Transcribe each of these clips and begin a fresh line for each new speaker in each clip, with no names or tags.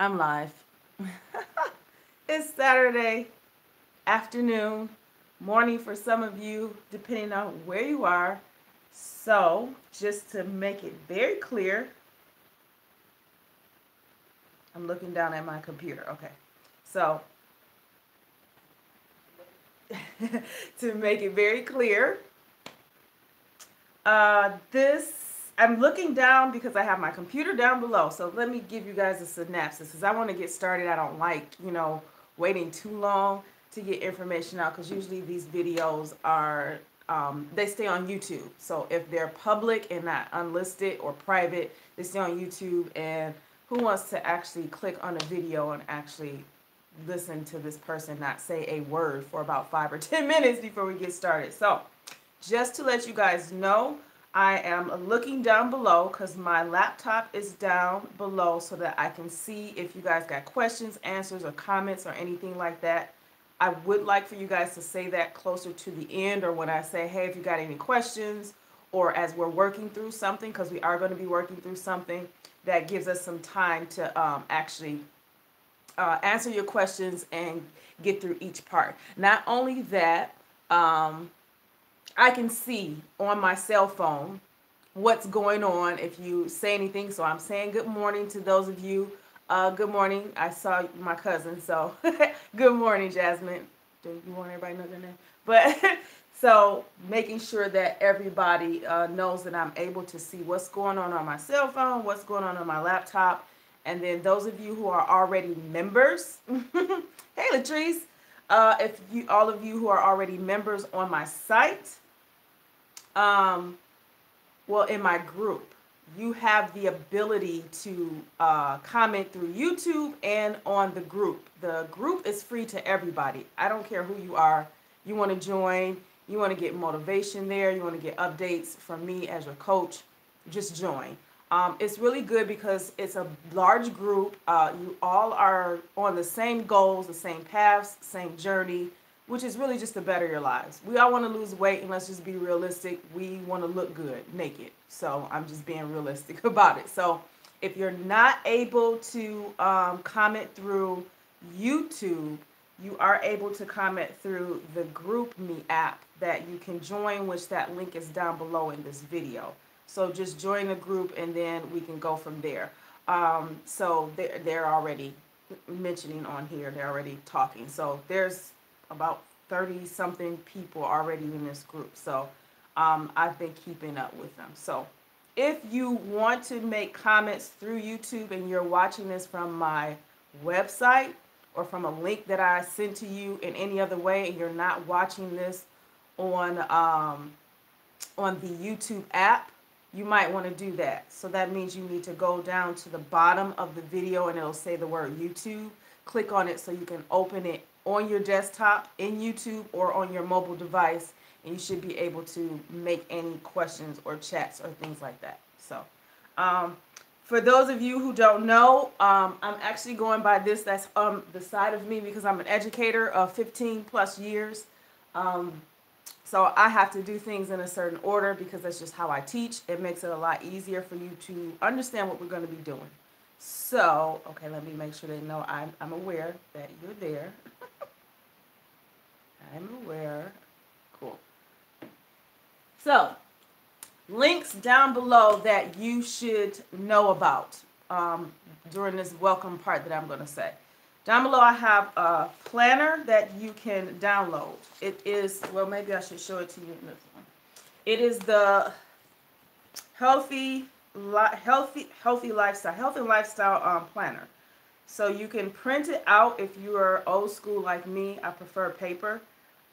I'm live. It's Saturday afternoon, morning for some of you, depending on where you are. So, just to make it very clear, I'm looking down at my computer. Okay. So, to make it very clear, I'm looking down because I have my computer down below. So let me give you guys a synopsis because I want to get started. I don't like, waiting too long to get information out because usually these videos are, they stay on YouTube. So if they're public and not unlisted or private, they stay on YouTube. And who wants to actually click on a video and actually listen to this person not say a word for about 5 or 10 minutes before we get started? So just to let you guys know, I am looking down below because my laptop is down below so that I can see if you guys got questions, answers, or comments or anything like that. I would like for you guys to say that closer to the end or when I say, hey, if you got any questions or as we're working through something, because we are going to be working through something that gives us some time to actually answer your questions and get through each part. Not only that, I can see on my cell phone what's going on if you say anything. So I'm saying good morning to those of you. Good morning. I saw my cousin, so good morning, Jasmine. Do you want everybody to know their name? But so making sure that everybody knows that I'm able to see what's going on my cell phone, what's going on my laptop. And then those of you who are already members, hey Latrice, if you all of you who are already members on my site, well, in my group, you have the ability to comment through YouTube and on the group. The group is free to everybody. I don't care who you are. You want to join, you want to get motivation there, you want to get updates from me as your coach, just join. It's really good because it's a large group. You all are on the same goals, the same paths, same journey, which is really just to better your lives. We all want to lose weight, and let's just be realistic. We want to look good naked. So I'm just being realistic about it. So if you're not able to comment through YouTube, you are able to comment through the GroupMe app that you can join, which that link is down below in this video. So just join the group, and then we can go from there. So they're already mentioning on here. They're already talking. So there's about 30 something people already in this group. So I've been keeping up with them. So if you want to make comments through YouTube and you're watching this from my website or from a link that I sent to you in any other way, and you're not watching this on the YouTube app, you might want to do that. So that means you need to go down to the bottom of the video and it'll say the word YouTube. Click on it so you can open it on your desktop in YouTube or on your mobile device, and you should be able to make any questions or chats or things like that. So for those of you who don't know, I'm actually going by this. That's the side of me because I'm an educator of 15 plus years. So I have to do things in a certain order because that's just how I teach. It makes it a lot easier for you to understand what we're going to be doing. So, okay, let me make sure they know I'm aware that you're there. I'm aware. Cool. So, links down below that you should know about during this welcome part that I'm going to say. Down below I have a planner that you can download. It is, well, maybe I should show it to you in this one. It is the healthy lifestyle planner. So you can print it out if you are old school like me. I prefer paper.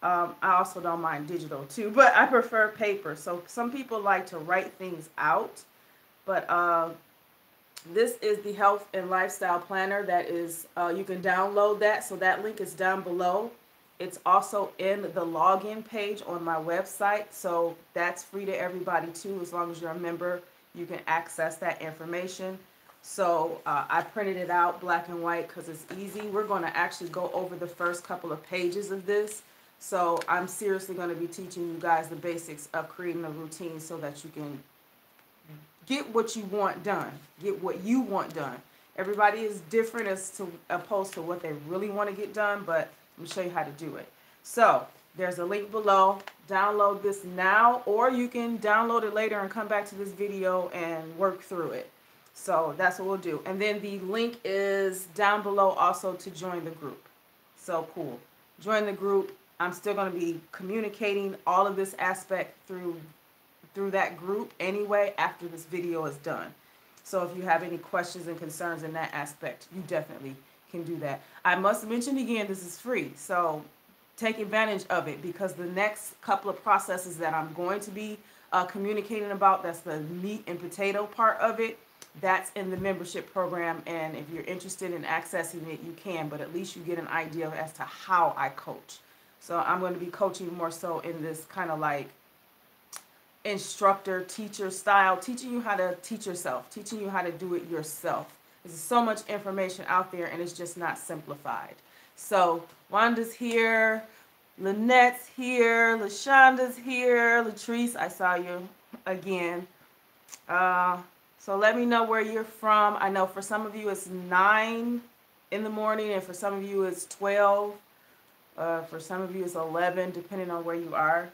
I also don't mind digital too, but I prefer paper. So some people like to write things out, but this is the health and lifestyle planner that is, you can download that. So that link is down below. It's also in the login page on my website. So that's free to everybody too. As long as you're a member, you can access that information. So I printed it out black and white because it's easy. We're going to actually go over the first couple of pages of this. So I'm seriously going to be teaching you guys the basics of creating a routine so that you can get what you want done. Get what you want done. Everybody is different as to opposed to what they really want to get done, but I'm gonna show you how to do it. So there's a link below. Download this now, or you can download it later and come back to this video and work through it. So that's what we'll do. And then the link is down below also to join the group. So cool. Join the group. I'm still going to be communicating all of this aspect through that group anyway after this video is done. So if you have any questions and concerns in that aspect, you definitely can do that. I must mention again, this is free. So take advantage of it, because the next couple of processes that I'm going to be communicating about, that's the meat and potato part of it, that's in the membership program. And if you're interested in accessing it, you can, but at least you get an idea as to how I coach. So I'm going to be coaching more so in this kind of like instructor, teacher style, teaching you how to teach yourself, teaching you how to do it yourself. There's so much information out there, and it's just not simplified. So Wanda's here, Lynette's here, LaShonda's here, Latrice, I saw you again. So let me know where you're from. I know for some of you it's 9 in the morning, and for some of you it's 12. For some of you it's 11, depending on where you are.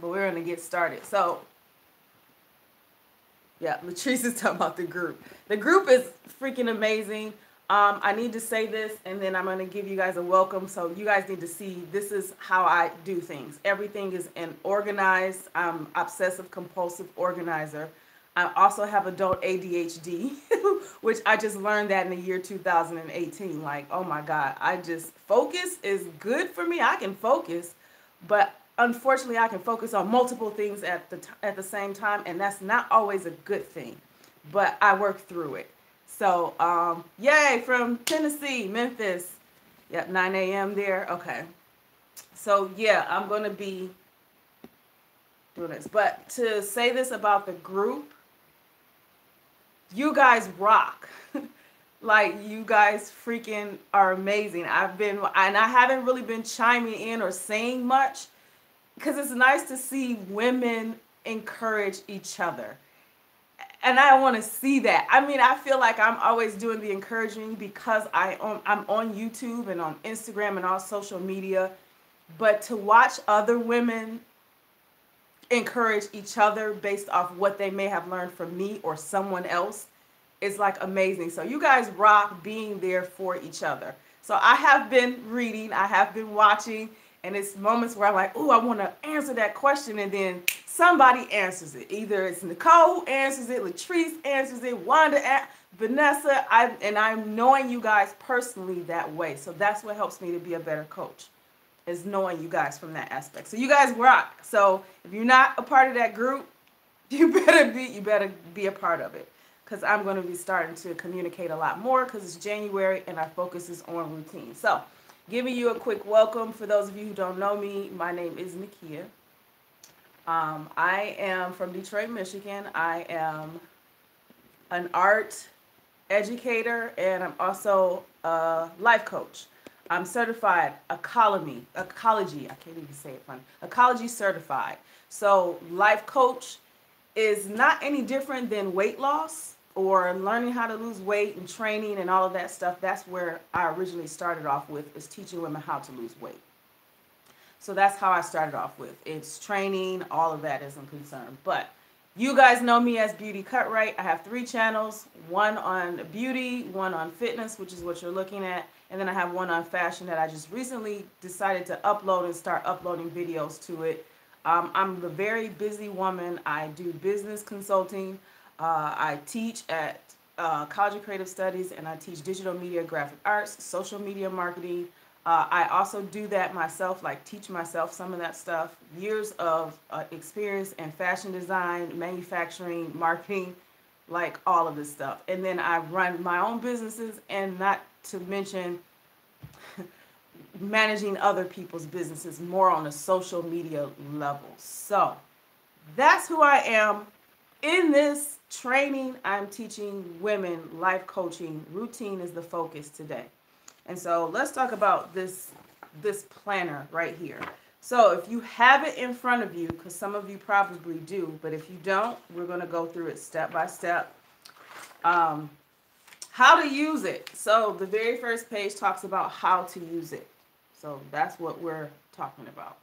But we're going to get started. So, yeah, Latrice is talking about the group. The group is freaking amazing. I need to say this, and then I'm going to give you guys a welcome. So you guys need to see this is how I do things. Everything is organized. I'm obsessive compulsive organizer. I also have adult ADHD, which I just learned that in the year 2018. Like, oh my God, focus is good for me. I can focus, but unfortunately I can focus on multiple things at the same time, and that's not always a good thing, but I work through it. So, yay, from Tennessee, Memphis. Yep, 9 a.m. there. Okay. So, yeah, I'm going to be doing this. But to say this about the group, you guys rock. Like, you guys freaking are amazing. And I haven't really been chiming in or saying much, because it's nice to see women encourage each other. And I want to see that. I mean, I feel like I'm always doing the encouraging because I'm on YouTube and on Instagram and all social media. But to watch other women encourage each other based off what they may have learned from me or someone else is like amazing. So you guys rock being there for each other. So I have been reading, I have been watching, and it's moments where I'm like, oh, I want to answer that question, and then somebody answers it. Either it's Nicole who answers it, Latrice answers it, Wanda, Vanessa, and I'm knowing you guys personally that way. So that's what helps me to be a better coach, is knowing you guys from that aspect. So you guys rock. So if you're not a part of that group, you better be a part of it, because I'm going to be starting to communicate a lot more, because it's January and our focus is on routine. So giving you a quick welcome for those of you who don't know me, my name is Nakia. I am from Detroit, Michigan. I am an art educator, and I'm also a life coach. I'm certified ecology, I can't even say it funny, ecology certified. So life coach is not any different than weight loss or learning how to lose weight and training and all of that stuff. That's where I originally started off with, is teaching women how to lose weight. So that's how I started off with. It's training, all of that isn't concerned. But you guys know me as Beauty Cutright. I have 3 channels, one on beauty, one on fitness, which is what you're looking at, and then I have one on fashion that I just recently decided to upload and start uploading videos to it. I'm a very busy woman. I do business consulting. I teach at College of Creative Studies, and I teach digital media, graphic arts, social media marketing. I also do that myself, like teach myself some of that stuff. Years of experience in fashion design, manufacturing, marketing, like all of this stuff. And then I run my own businesses, and not to mention managing other people's businesses more on a social media level. So that's who I am. In this training, I'm teaching women life coaching. Routine is the focus today. And so let's talk about this planner right here. So if you have it in front of you, because some of you probably do, but if you don't, we're going to go through it step by step. How How to use it. So the very first page talks about how to use it. So that's what we're talking about.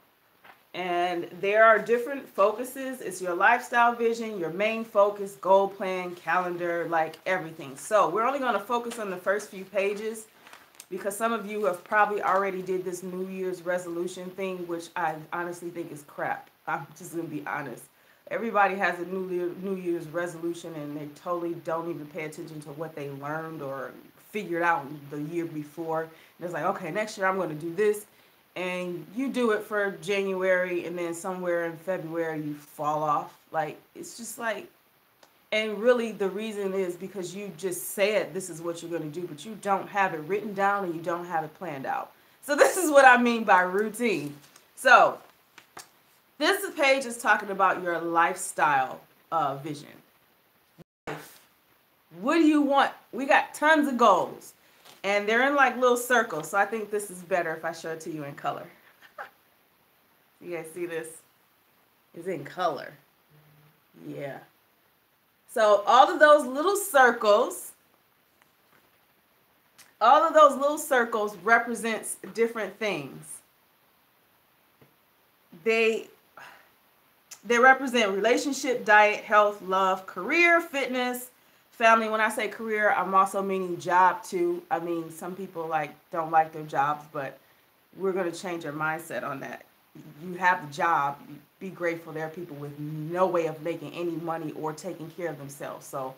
And there are different focuses. It's your lifestyle vision, your main focus, goal plan, calendar, like everything. So we're only going to focus on the first few pages because some of you have probably already did this New Year's resolution thing, which I honestly think is crap. I'm just going to be honest. Everybody has a New Year's resolution and they totally don't even pay attention to what they learned or figured out the year before. And it's like, okay, next year I'm going to do this. And you do it for January and then somewhere in February you fall off. Like, it's just like, and really the reason is because you just said this is what you're going to do, but you don't have it written down and you don't have it planned out. So this is what I mean by routine. So this page is talking about your lifestyle vision. What do you want? We got tons of goals. And they're in like little circles. So I think this is better if I show it to you in color. You guys see this? It's in color. Yeah. So all of those little circles represents different things. They represent relationship, diet, health, love, career, fitness, family. When I say career, I'm also meaning job too. I mean, some people don't like their jobs, but we're going to change our mindset on that. You have the job, be grateful. There are people with no way of making any money or taking care of themselves. So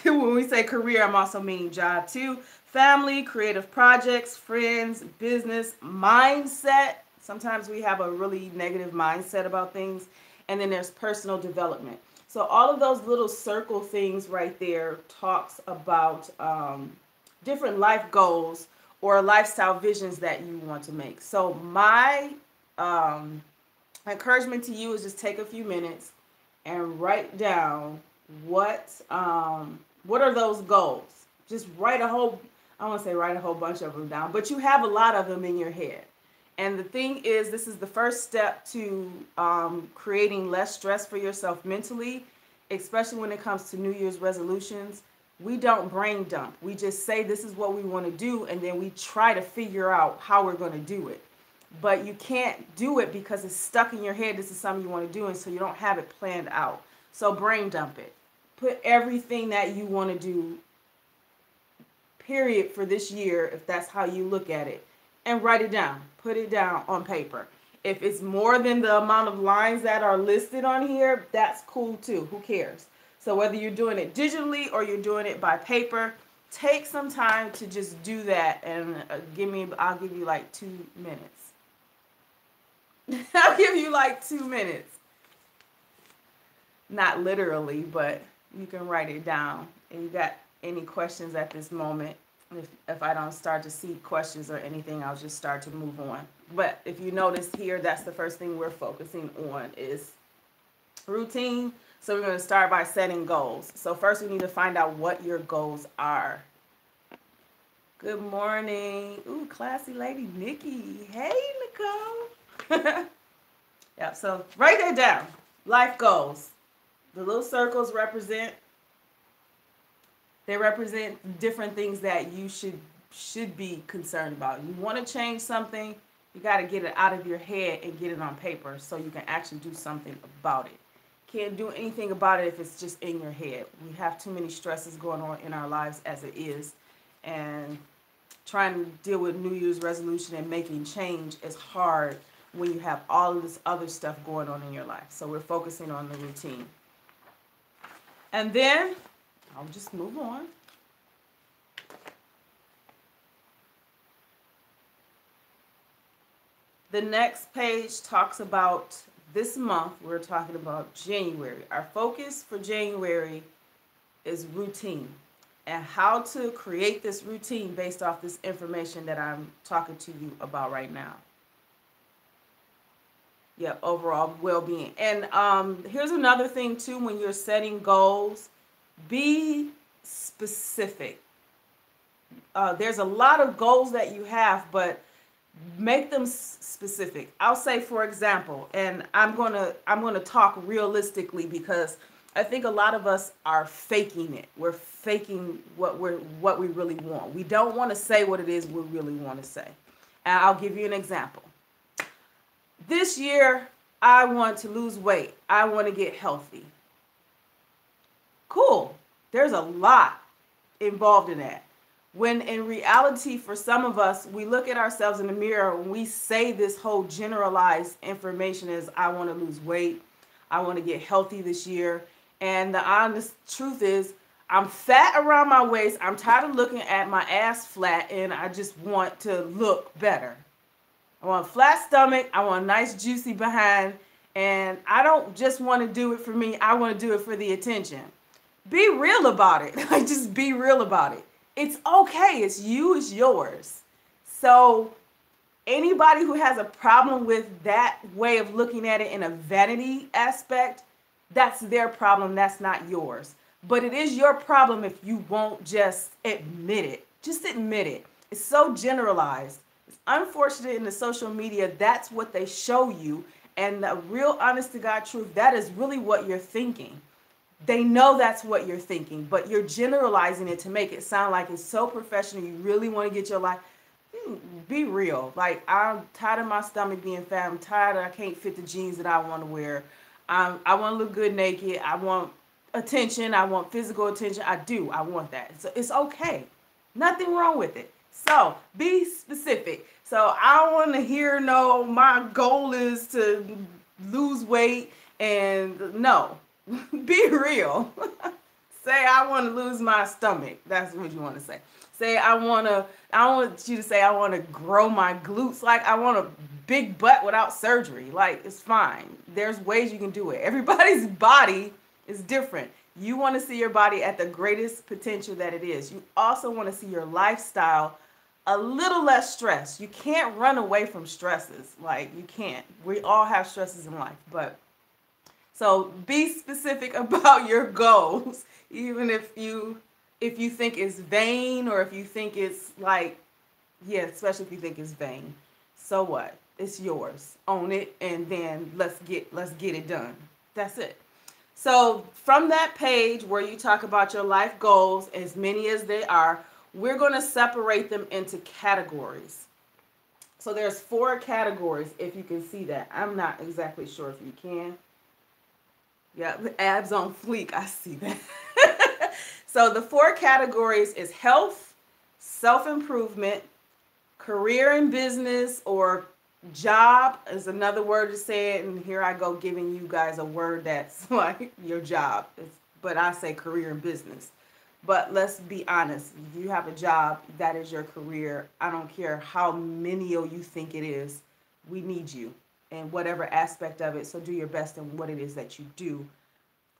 when we say career, I'm also meaning job too. Family, creative projects, friends, business, mindset. Sometimes we have a really negative mindset about things. And then there's personal development. So all of those little circle things right there talks about different life goals or lifestyle visions that you want to make. So my encouragement to you is just take a few minutes and write down what are those goals. Just write a whole, I don't want to say write a whole bunch of them down, but you have a lot of them in your head. And the thing is, this is the first step to creating less stress for yourself mentally, especially when it comes to New Year's resolutions. We don't brain dump. We just say this is what we want to do, and then we try to figure out how we're going to do it. But you can't do it because it's stuck in your head. This is something you want to do, and so you don't have it planned out. So brain dump it. Put everything that you want to do, period, for this year, if that's how you look at it, and write it down. Put it down on paper. If it's more than the amount of lines that are listed on here, that's cool too. Who cares? So whether you're doing it digitally or you're doing it by paper, take some time to just do that and I'll give you like 2 minutes. I'll give you like 2 minutes. Not literally, but you can write it down. And you got any questions at this moment? If I don't start to see questions or anything, I'll just start to move on. But if you notice here, that's the first thing we're focusing on is routine. So we're going to start by setting goals. So first we need to find out what your goals are. Good morning. Ooh, classy lady Nikki. Hey, Nicole. Yeah, so write that down. Life goals. The little circles represent different things that you should be concerned about. You want to change something, you got to get it out of your head and get it on paper so you can actually do something about it. Can't do anything about it if it's just in your head. We have too many stresses going on in our lives as it is, and trying to deal with New Year's resolution and making change is hard when you have all of this other stuff going on in your life. So we're focusing on the routine. And then I'll just move on. The next page talks about this month. We're talking about January. Our focus for January is routine and how to create this routine based off this information that I'm talking to you about right now. Yeah, overall well-being. And here's another thing too, when you're setting goals, be specific. There's a lot of goals that you have, but make them specific. I'll say, for example, and I'm gonna talk realistically because I think a lot of us are faking it. We're faking what we really want. We don't want to say what it is we really want to say. And I'll give you an example. This year, I want to lose weight. I want to get healthy. Cool. There's a lot involved in that. When in reality, for some of us, we look at ourselves in the mirror and we say this whole generalized information is, I want to lose weight. I want to get healthy this year. And the honest truth is, I'm fat around my waist. I'm tired of looking at my ass flat, and I just want to look better. I want a flat stomach. I want a nice juicy behind. And I don't just want to do it for me. I want to do it for the attention. Be real about it. Like, just be real about it. It's okay. It's you. It's yours. So anybody who has a problem with that way of looking at it in a vanity aspect, that's their problem. That's not yours. But it is your problem if you won't just admit it. Just admit it. It's so generalized. It's unfortunate in the social media, that's what they show you. And the real honest to God truth, that is really what you're thinking. They know that's what you're thinking, but you're generalizing it to make it sound like it's so professional. You really want to get your life. Be real. Like, I'm tired of my stomach being fat. I'm tired of I can't fit the jeans that I want to wear. I want to look good naked. I want attention. I want physical attention. I do. I want that. So it's okay. Nothing wrong with it. So be specific. So I don't want to hear no, my goal is to lose weight, and no. Be real. Say I want to lose my stomach. That's what you want to say. Say I want you to say I want to grow my glutes. Like, I want a big butt without surgery. Like, it's fine. There's ways you can do it. Everybody's body is different. You want to see your body at the greatest potential that it is. You also want to see your lifestyle a little less stress. You can't run away from stresses. Like, you can't. We all have stresses in life, but so be specific about your goals, even if you think it's vain, or if you think it's like, yeah, especially if you think it's vain. So what? It's yours. Own it, and then let's get it done. That's it. So from that page where you talk about your life goals, as many as they are, we're going to separate them into categories. So there's 4 categories, if you can see that. I'm not exactly sure if you can. Yeah, the abs on fleek. I see that. So the 4 categories is health, self-improvement, career and business, or job is another word to say it. And here I go giving you guys a word that's like your job. But I say career and business. But let's be honest. If you have a job, that is your career. I don't care how menial you think it is. We need you in whatever aspect of it. So do your best in what it is that you do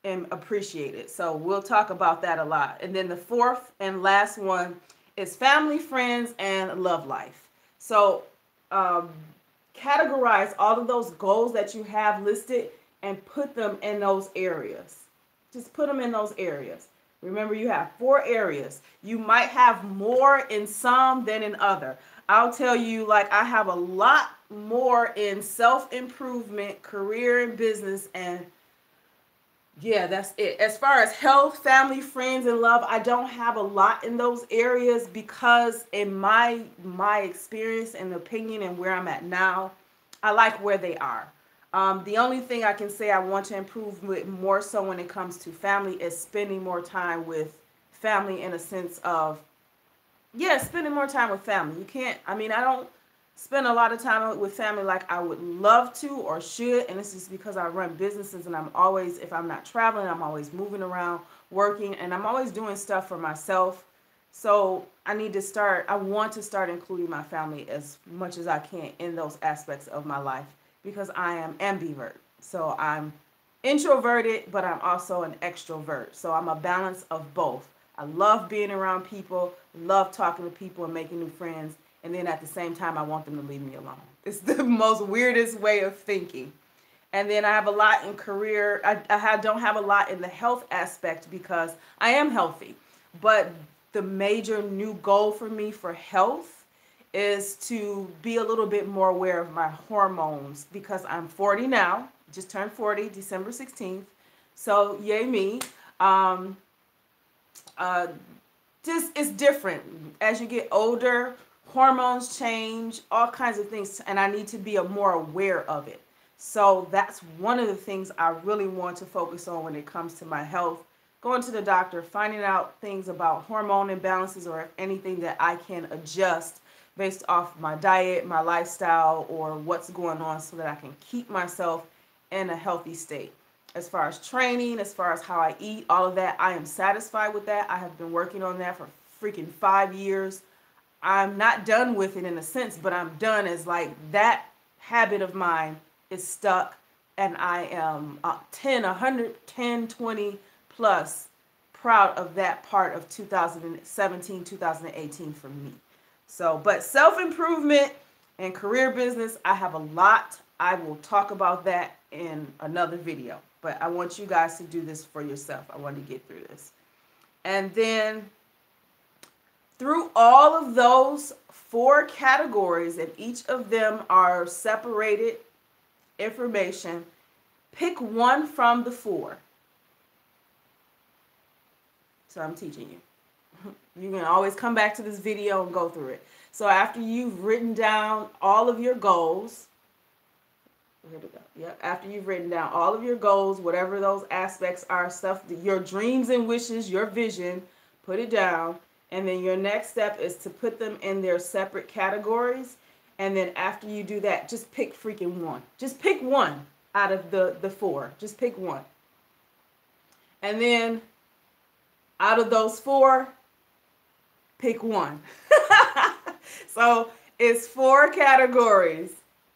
and appreciate it. So we'll talk about that a lot. And then the 4th and last one is family, friends, and love life. So categorize all of those goals that you have listed and put them in those areas. Just put them in those areas. Remember, you have 4 areas. You might have more in some than in other. I'll tell you, like, I have a lot more in self-improvement, career and business, and yeah, that's it. As far as health, family, friends, and love, I don't have a lot in those areas because in my experience and opinion and where I'm at now, I like where they are. The only thing I can say I want to improve with more so when it comes to family is spending more time with family, in a sense of, yeah, spending more time with family. You can't, I don't spend a lot of time with family like I would love to or should, and it's just because I run businesses and I'm always, if I'm not traveling, I'm always moving around, working, and I'm always doing stuff for myself. So I want to start including my family as much as I can in those aspects of my life, because I am ambivert. So I'm introverted, but I'm also an extrovert. So I'm a balance of both. I love being around people, love talking to people and making new friends. And then at the same time, I want them to leave me alone. It's the most weirdest way of thinking. And then I have a lot in career. I don't have a lot in the health aspect because I am healthy. But the major new goal for me for health is to be a little bit more aware of my hormones, because I'm 40 now, just turned 40, December 16th. So yay me. Um, just it's different as you get older. Hormones change, all kinds of things, and I need to be more aware of it. So that's one of the things I really want to focus on when it comes to my health. Going to the doctor, finding out things about hormone imbalances or anything that I can adjust based off my diet, my lifestyle, or what's going on so that I can keep myself in a healthy state. As far as training, as far as how I eat, all of that, I am satisfied with that. I have been working on that for freaking 5 years. I'm not done with it in a sense, but I'm done as like that habit of mine is stuck, and I am 10, 110, 20 plus proud of that part of 2017, 2018 for me. So, but self-improvement and career business, I have a lot. I will talk about that in another video, but I want you guys to do this for yourself. I want to get through this. And then through all of those 4 categories, and each of them are separated information, pick one from the 4. So I'm teaching you. You can always come back to this video and go through it. So after you've written down all of your goals, here we go. Yep. After you've written down all of your goals, whatever those aspects are, stuff, your dreams and wishes, your vision, put it down. And then your next step is to put them in their separate categories. And then after you do that, just pick freaking one. Just pick one out of the 4. Just pick one. And then out of those 4, pick one. So it's 4 categories.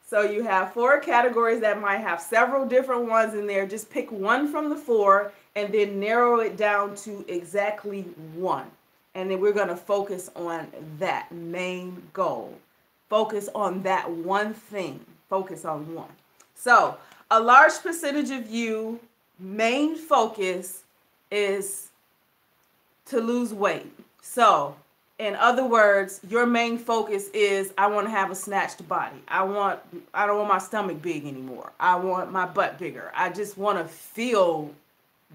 So you have 4 categories that might have several different ones in there. Just pick one from the 4 and then narrow it down to exactly one. And then we're going to focus on that main goal. Focus on that one thing. Focus on one. So a large percentage of you, main focus is to lose weight. So in other words, your main focus is, I want to have a snatched body. I don't want my stomach big anymore. I want my butt bigger. I just want to feel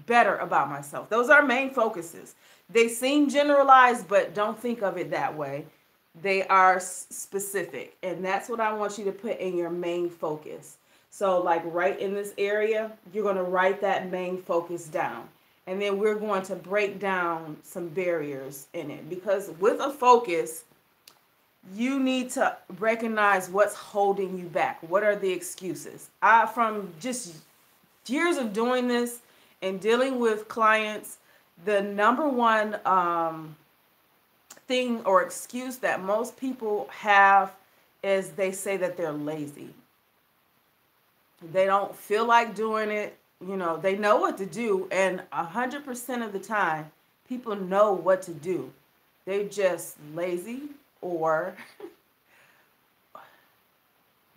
better about myself. Those are main focuses. They seem generalized, but don't think of it that way. They are specific, and that's what I want you to put in your main focus. So like right in this area, you're going to write that main focus down. And then we're going to break down some barriers in it, because with a focus, you need to recognize what's holding you back. What are the excuses? From just years of doing this and dealing with clients, the number one thing or excuse that most people have is they say that they're lazy. They don't feel like doing it. You know, they know what to do, and 100% of the time, people know what to do. They're just lazy, or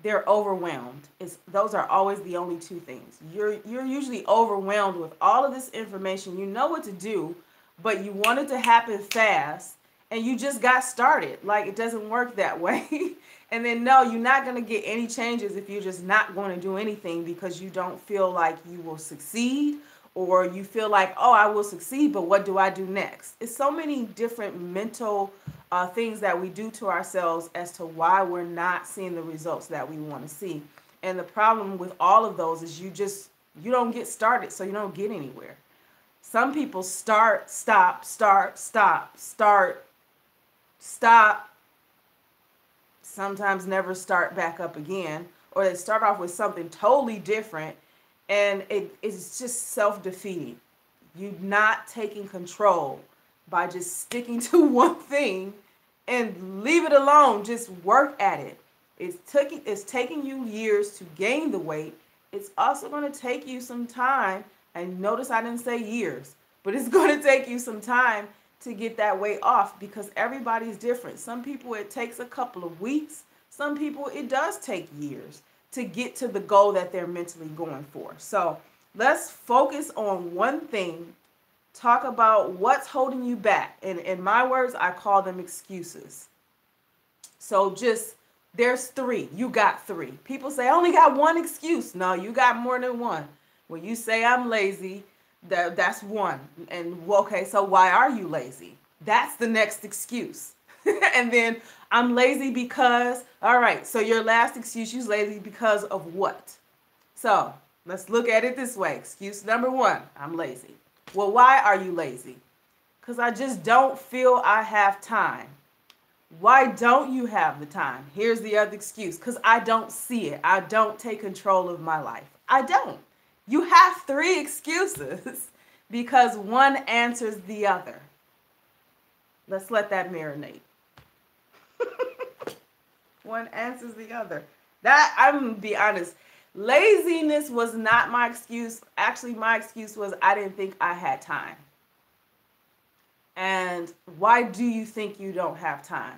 they're overwhelmed. Those are always the only 2 things. You're usually overwhelmed with all of this information. You know what to do, but you want it to happen fast, and you just got started. Like, it doesn't work that way. And then, no, you're not going to get any changes if you're just not going to do anything, because you don't feel like you will succeed, or you feel like, oh, I will succeed, but what do I do next? It's so many different mental things that we do to ourselves as to why we're not seeing the results that we want to see. And the problem with all of those is you don't get started, so you don't get anywhere. Some people start, stop, start, stop, start, stop, sometimes never start back up again, or they start off with something totally different, and it's just self-defeating. You're not taking control by just sticking to one thing and leave it alone. Just work at it. It's taking you years to gain the weight. It's also going to take you some time, and notice I didn't say years, but it's going to take you some time to get that weight off, because everybody's different. Some people it takes a couple of weeks. Some people it does take years to get to the goal that they're mentally going for. So let's focus on one thing. Talk about what's holding you back. And in my words, I call them excuses. So there's 3. You got 3. People say, I only got one excuse. No, you got more than one. When you say I'm lazy, That's one. And okay, so why are you lazy? That's the next excuse. And then I'm lazy because, all right, so your last excuse, you're lazy because of what? So let's look at it this way. Excuse number one, I'm lazy. Well, why are you lazy? Because I just don't feel I have time. Why don't you have the time? Here's the other excuse. Because I don't see it. I don't take control of my life. I don't. You have three excuses because one answers the other. Let's let that marinate. One answers the other. That, I'm going to be honest, laziness was not my excuse. Actually, my excuse was I didn't think I had time. And why do you think you don't have time?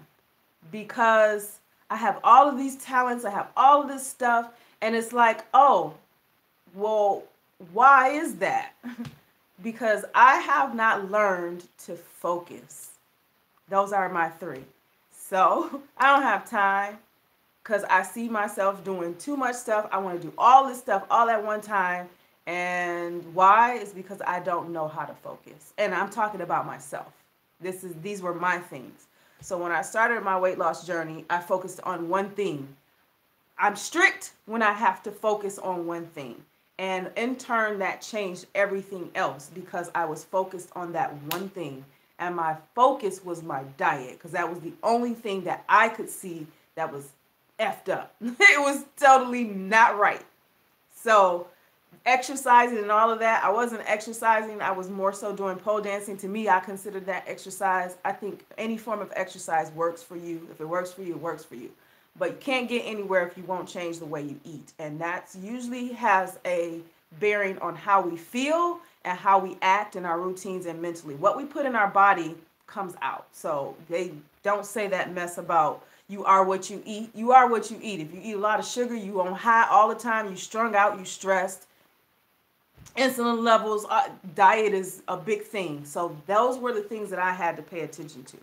Because I have all of these talents, I have all of this stuff, and it's like, oh, well, why is that? Because I have not learned to focus. Those are my three. So I don't have time because I see myself doing too much stuff. I want to do all this stuff all at one time. And why? Is because I don't know how to focus. And I'm talking about myself. These were my things. So when I started my weight loss journey, I focused on one thing. I'm strict when I have to focus on one thing. And in turn, that changed everything else because I was focused on that one thing. And my focus was my diet because that was the only thing that I could see that was effed up. It was totally not right. So exercising and all of that, I wasn't exercising. I was more so doing pole dancing. To me, I considered that exercise. I think any form of exercise works for you. If it works for you, it works for you. But you can't get anywhere if you won't change the way you eat. And that usually has a bearing on how we feel and how we act in our routines and mentally. What we put in our body comes out. So they don't say that mess about you are what you eat. You are what you eat. If you eat a lot of sugar, you on high all the time, you strung out, you stressed. Insulin levels, diet is a big thing. So those were the things that I had to pay attention to.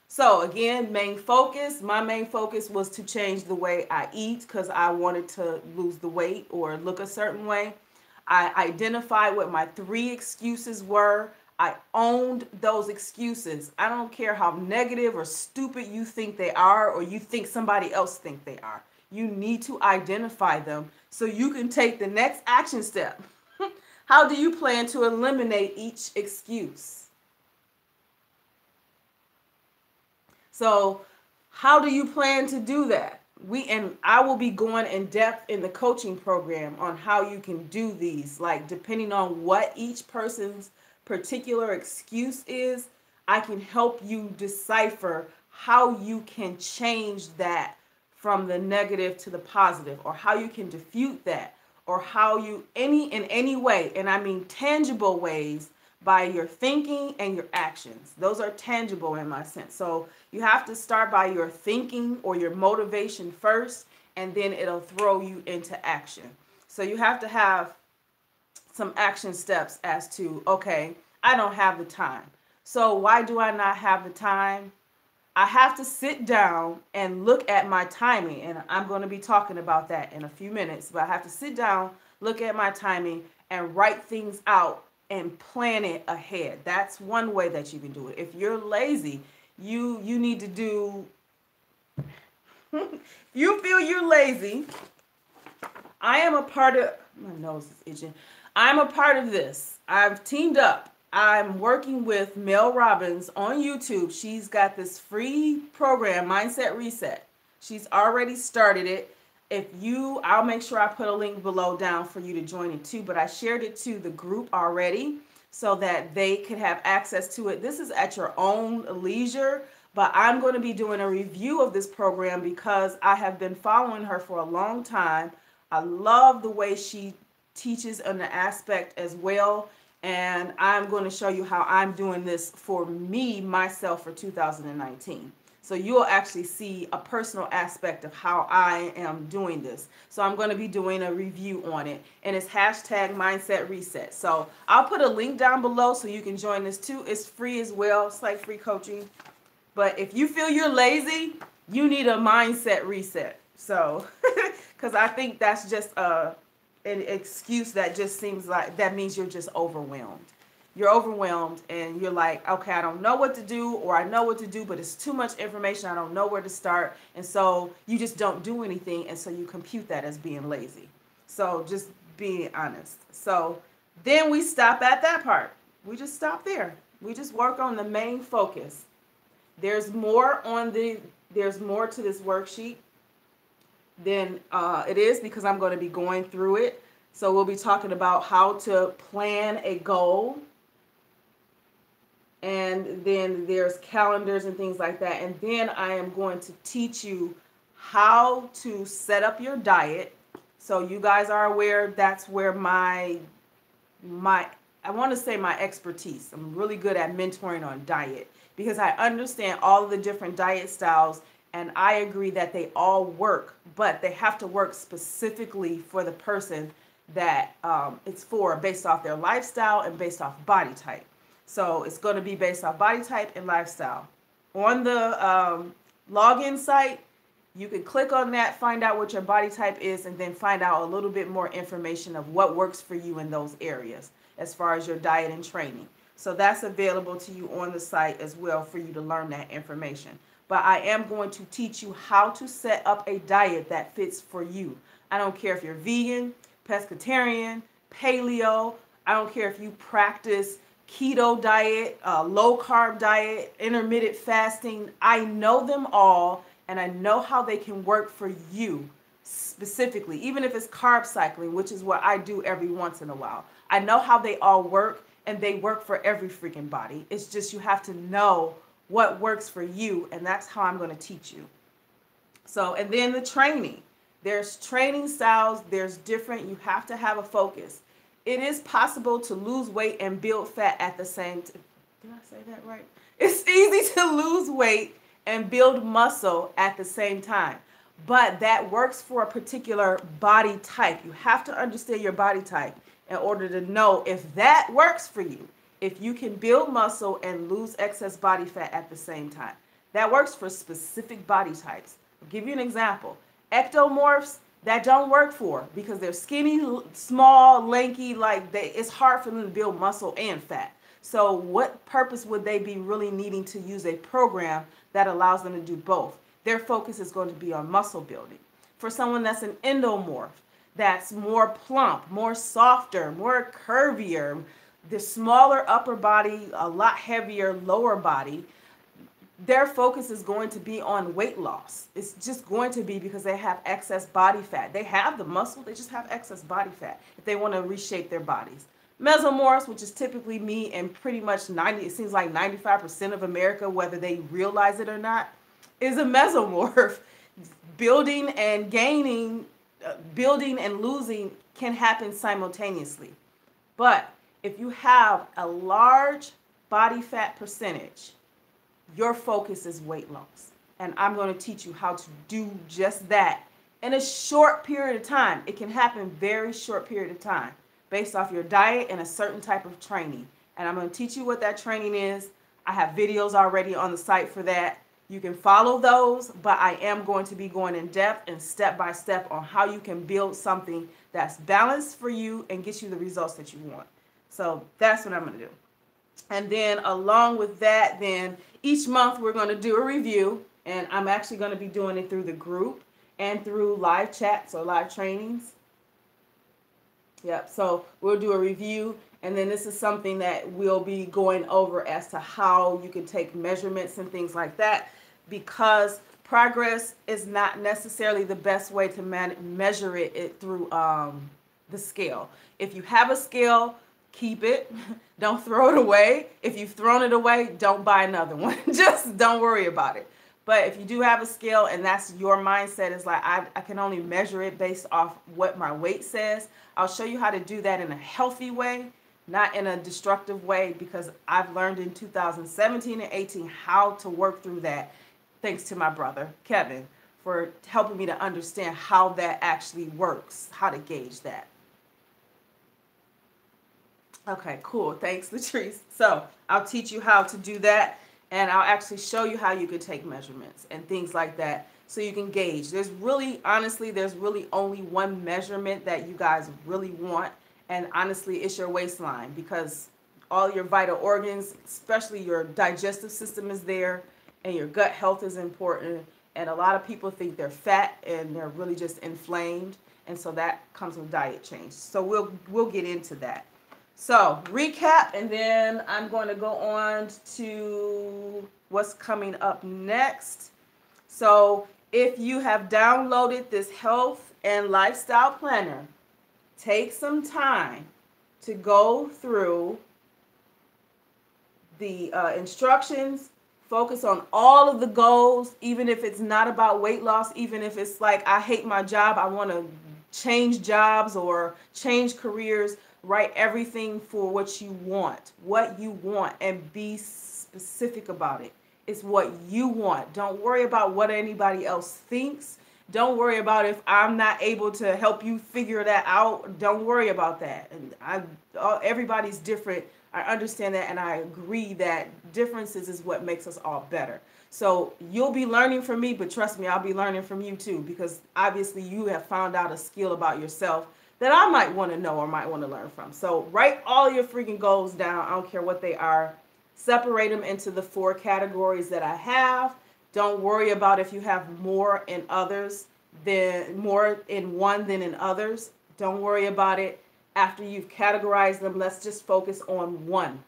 So again, my main focus was to change the way I eat because I wanted to lose the weight or look a certain way. I identified what my three excuses were. I owned those excuses. I don't care how negative or stupid you think they are or you think somebody else think they are. You need to identify them so you can take the next action step. How do you plan to eliminate each excuse? So how do you plan to do that? I will be going in depth in the coaching program on how you can do these, like depending on what each person's particular excuse is, I can help you decipher how you can change that from the negative to the positive, or how you can defute that, or how you in any way, and I mean tangible ways, by your thinking and your actions. Those are tangible in my sense. So you have to start by your thinking or your motivation first, and then it'll throw you into action. So you have to have some action steps as to, okay, I don't have the time. So why do I not have the time? I have to sit down and look at my timing, and I'm going to be talking about that in a few minutes, but I have to sit down, look at my timing, and write things out and plan it ahead. That's one way that you can do it. If you're lazy, you need to do, you feel you're lazy, I am a part of, my nose is itching. I'm a part of this. I've teamed up. I'm working with Mel Robbins on YouTube. She's got this free program, Mindset Reset. She's already started it. I'll make sure I put a link below down for you to join it too, but I shared it to the group already so that they could have access to it. This is at your own leisure, but I'm going to be doing a review of this program because I have been following her for a long time. I love the way she teaches in the aspect as well, and I'm going to show you how I'm doing this for myself for 2019. So you'll actually see a personal aspect of how I am doing this. So I'm going to be doing a review on it, and it's hashtag Mindset Reset. So I'll put a link down below so you can join this too. It's free as well. It's like free coaching. But if you feel you're lazy, you need a mindset reset. So, because I think that's just an excuse that just seems like that means you're just overwhelmed. You're overwhelmed and you're like, okay, I don't know what to do, or I know what to do, but it's too much information. I don't know where to start. And so you just don't do anything. And so you compute that as being lazy. So just being honest. So then we stop at that part. We just stop there. We just work on the main focus. There's more to this worksheet than it is, because I'm going to be going through it. So we'll be talking about how to plan a goal. And then there's calendars and things like that. And then I am going to teach you how to set up your diet. So you guys are aware that's where my I want to say my expertise. I'm really good at mentoring on diet, because I understand all of the different diet styles, and I agree that they all work, but they have to work specifically for the person that it's for, based off their lifestyle and based off body type. So it's going to be based off body type and lifestyle. On the login site, you can click on that, find out what your body type is, and then find out a little bit more information of what works for you in those areas as far as your diet and training. So that's available to you on the site as well for you to learn that information. But I am going to teach you how to set up a diet that fits for you. I don't care if you're vegan, pescatarian, paleo. I don't care if you practice keto diet, low carb diet, intermittent fasting. I know them all, and I know how they can work for you specifically, even if it's carb cycling, which is what I do every once in a while. I know how they all work, and they work for every freaking body. It's just you have to know what works for you, and that's how I'm going to teach you. So, and then the training. There's training styles. There's different. You have to have a focus. It is possible to lose weight and build fat at the same time. Did I say that right? It's easy to lose weight and build muscle at the same time. But that works for a particular body type. You have to understand your body type in order to know if that works for you. If you can build muscle and lose excess body fat at the same time. That works for specific body types. I'll give you an example. Ectomorphs, that don't work for, because they're skinny, small, lanky, it's hard for them to build muscle and fat. So what purpose would they be really needing to use a program that allows them to do both? Their focus is going to be on muscle building. For someone that's an endomorph, that's more plump, more softer, more curvier, the smaller upper body, a lot heavier lower body, their focus is going to be on weight loss. It's just going to be because they have excess body fat. They have the muscle, they just have excess body fat if they want to reshape their bodies. Mesomorphs, which is typically me and pretty much it seems like 95% of America, whether they realize it or not, is a mesomorph. Building and gaining, building and losing can happen simultaneously. But if you have a large body fat percentage, your focus is weight loss. And I'm going to teach you how to do just that in a short period of time. It can happen very short period of time based off your diet and a certain type of training. And I'm going to teach you what that training is. I have videos already on the site for that. You can follow those, but I am going to be going in depth and step by step on how you can build something that's balanced for you and get you the results that you want. So that's what I'm going to do. And then along with that, then each month we're going to do a review, and I'm actually going to be doing it through the group and through live chats or live trainings. Yep, so we'll do a review, and then this is something that we'll be going over as to how you can take measurements and things like that, because progress is not necessarily the best way to measure it through the scale. If you have a scale, keep it. Don't throw it away. If you've thrown it away, don't buy another one. Just don't worry about it. But if you do have a scale and that's your mindset is like, I can only measure it based off what my weight says, I'll show you how to do that in a healthy way, not in a destructive way, because I've learned in 2017 and 18 how to work through that, thanks to my brother, Kevin, for helping me to understand how that actually works, how to gauge that. Okay, cool. Thanks, Latrice. So I'll teach you how to do that. And I'll actually show you how you could take measurements and things like that so you can gauge. There's really, honestly, there's really only one measurement that you guys really want. And honestly, it's your waistline, because all your vital organs, especially your digestive system, is there, and your gut health is important. And a lot of people think they're fat and they're really just inflamed. And so that comes with diet change. So we'll get into that. So recap, and then I'm going to go on to what's coming up next. So if you have downloaded this health and lifestyle planner, take some time to go through the instructions, focus on all of the goals, even if it's not about weight loss, even if it's like, I hate my job, I want to change jobs or change careers. Write everything for what you want, and be specific about it. It's what you want. Don't worry about what anybody else thinks. Don't worry about if I'm not able to help you figure that out. Don't worry about that. And everybody's different. I understand that, and I agree that differences is what makes us all better. So you'll be learning from me, but trust me, I'll be learning from you too, because obviously you have found out a skill about yourself that I might want to know or might want to learn from. So write all your freaking goals down. I don't care what they are. Separate them into the 4 categories that I have. Don't worry about if you have more in others than more in one than in others. Don't worry about it. After you've categorized them, let's just focus on one.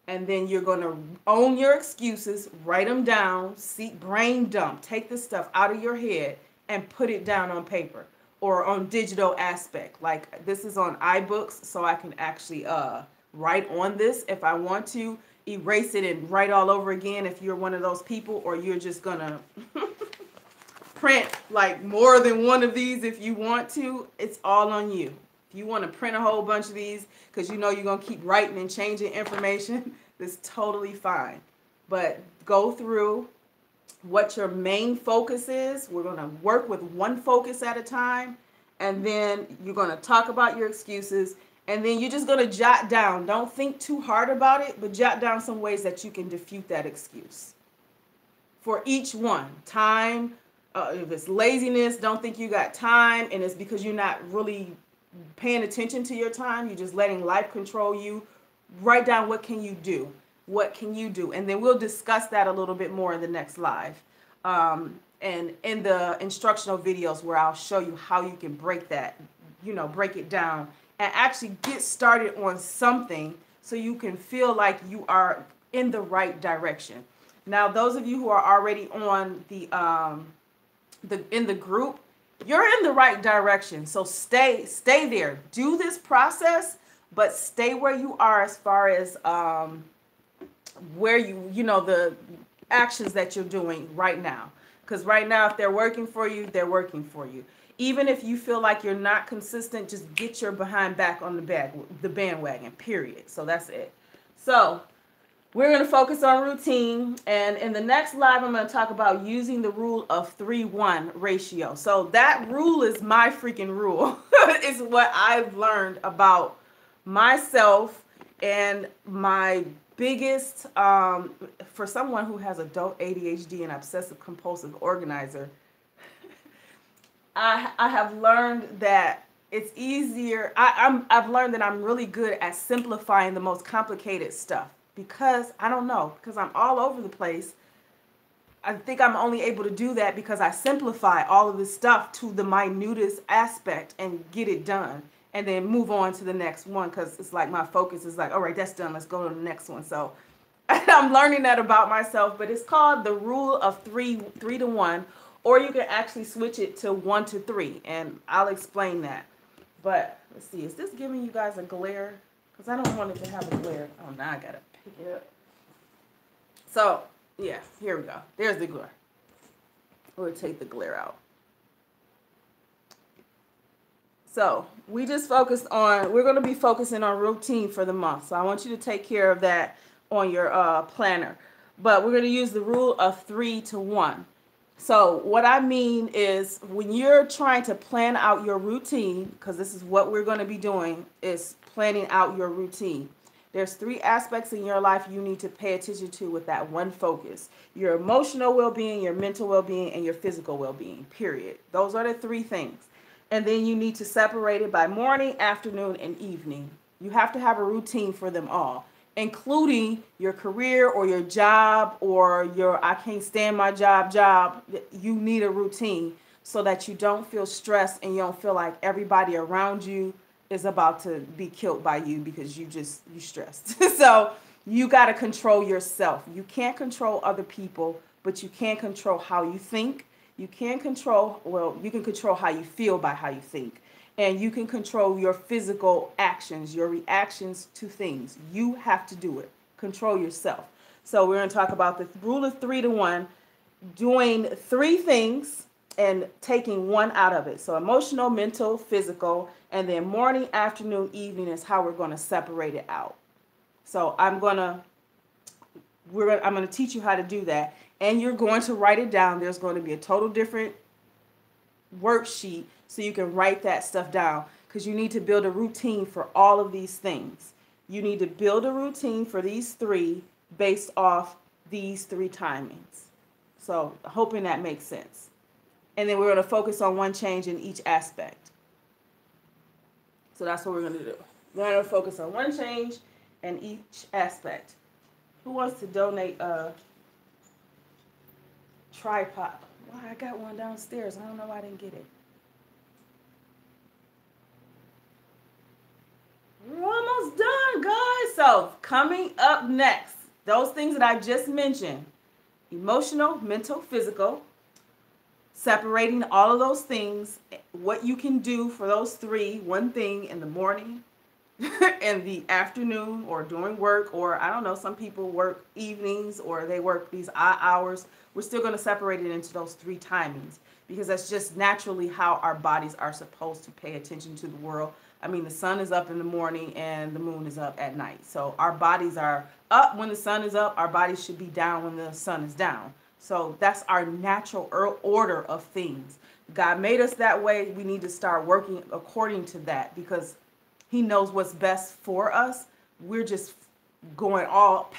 And then you're going to own your excuses, write them down, brain dump, take this stuff out of your head and put it down on paper or on digital aspect. Like this is on iBooks, so I can actually write on this if I want to, erase it and write all over again if you're one of those people, or you're just going to print like more than one of these if you want to. It's all on you. If you want to print a whole bunch of these because you know you're going to keep writing and changing information, that's totally fine. But go through what your main focus is. We're going to work with one focus at a time, and then you're going to talk about your excuses, and then you're just going to jot down. Don't think too hard about it, but jot down some ways that you can defute that excuse for each one. Time, if it's laziness, don't think you got time and it's because you're not really paying attention to your time, you're just letting life control you. Write down what can you do. What can you do? And then we'll discuss that a little bit more in the next live. And in the instructional videos where I'll show you how you can break that, break it down and actually get started on something so you can feel like you are in the right direction. Now, those of you who are already on in the group, you're in the right direction. So stay there. Do this process, but stay where you are as far as where the actions that you're doing right now. Because right now, if they're working for you, they're working for you. Even if you feel like you're not consistent, just get your behind back on the bandwagon, period. So that's it. So we're going to focus on routine. And in the next live, I'm going to talk about using the rule of 3-1 ratio. So that rule is my freaking rule. It's what I've learned about myself, and my biggest, for someone who has adult ADHD and obsessive compulsive organizer, I have learned that it's easier. I've learned that I'm really good at simplifying the most complicated stuff, because I don't know, because I'm all over the place. I think I'm only able to do that because I simplify all of this stuff to the minutest aspect and get it done, and then move on to the next one, because it's like my focus is like, all right, that's done, let's go to the next one. So I'm learning that about myself, but it's called the rule of 3 to 1, or you can actually switch it to 1 to 3, and I'll explain that. But let's see, is this giving you guys a glare? Because I don't want it to have a glare. Oh, now I gotta pick it up. So yeah, here we go. There's the glare. We'll take the glare out. So we're going to be focusing on routine for the month. So I want you to take care of that on your planner. But we're going to use the rule of 3 to 1. So what I mean is, when you're trying to plan out your routine, because this is what we're going to be doing, is planning out your routine. There's 3 aspects in your life you need to pay attention to with that one focus: your emotional well-being, your mental well-being, and your physical well-being, period. Those are the 3 things. And then you need to separate it by morning, afternoon, and evening. You have to have a routine for them all, including your career or your job or your I can't stand my job. You need a routine so that you don't feel stressed and you don't feel like everybody around you is about to be killed by you because you stressed. So you got to control yourself. You can't control other people, but you can control how you think. You can control, you can control how you feel by how you think. And you can control your physical actions, your reactions to things. You have to do it. Control yourself. So we're going to talk about the rule of 3 to 1, doing 3 things and taking 1 out of it. So emotional, mental, physical, and then morning, afternoon, evening is how we're going to separate it out. So I'm going to teach you how to do that, and you're going to write it down. There's going to be a total different worksheet so you can write that stuff down, because you need to build a routine for all of these things. You need to build a routine for these 3 based off these 3 timings. So hoping that makes sense. And then we're going to focus on 1 change in each aspect. So that's what we're going to do. We're going to focus on 1 change in each aspect. Who wants to donate a tripod? Well, I got one downstairs. I don't know why I didn't get it. We're almost done, guys. So coming up next, those things that I just mentioned: emotional, mental, physical. Separating all of those things, what you can do for those 3, 1 thing in the morning, in the afternoon, or during work, or I don't know, some people work evenings or they work these odd hours. We're still going to separate it into those 3 timings, because that's just naturally how our bodies are supposed to pay attention to the world. I mean, the sun is up in the morning and the moon is up at night. So our bodies are up when the sun is up. Our bodies should be down when the sun is down. So that's our natural order of things. God made us that way. We need to start working according to that, because he knows what's best for us. We're just going all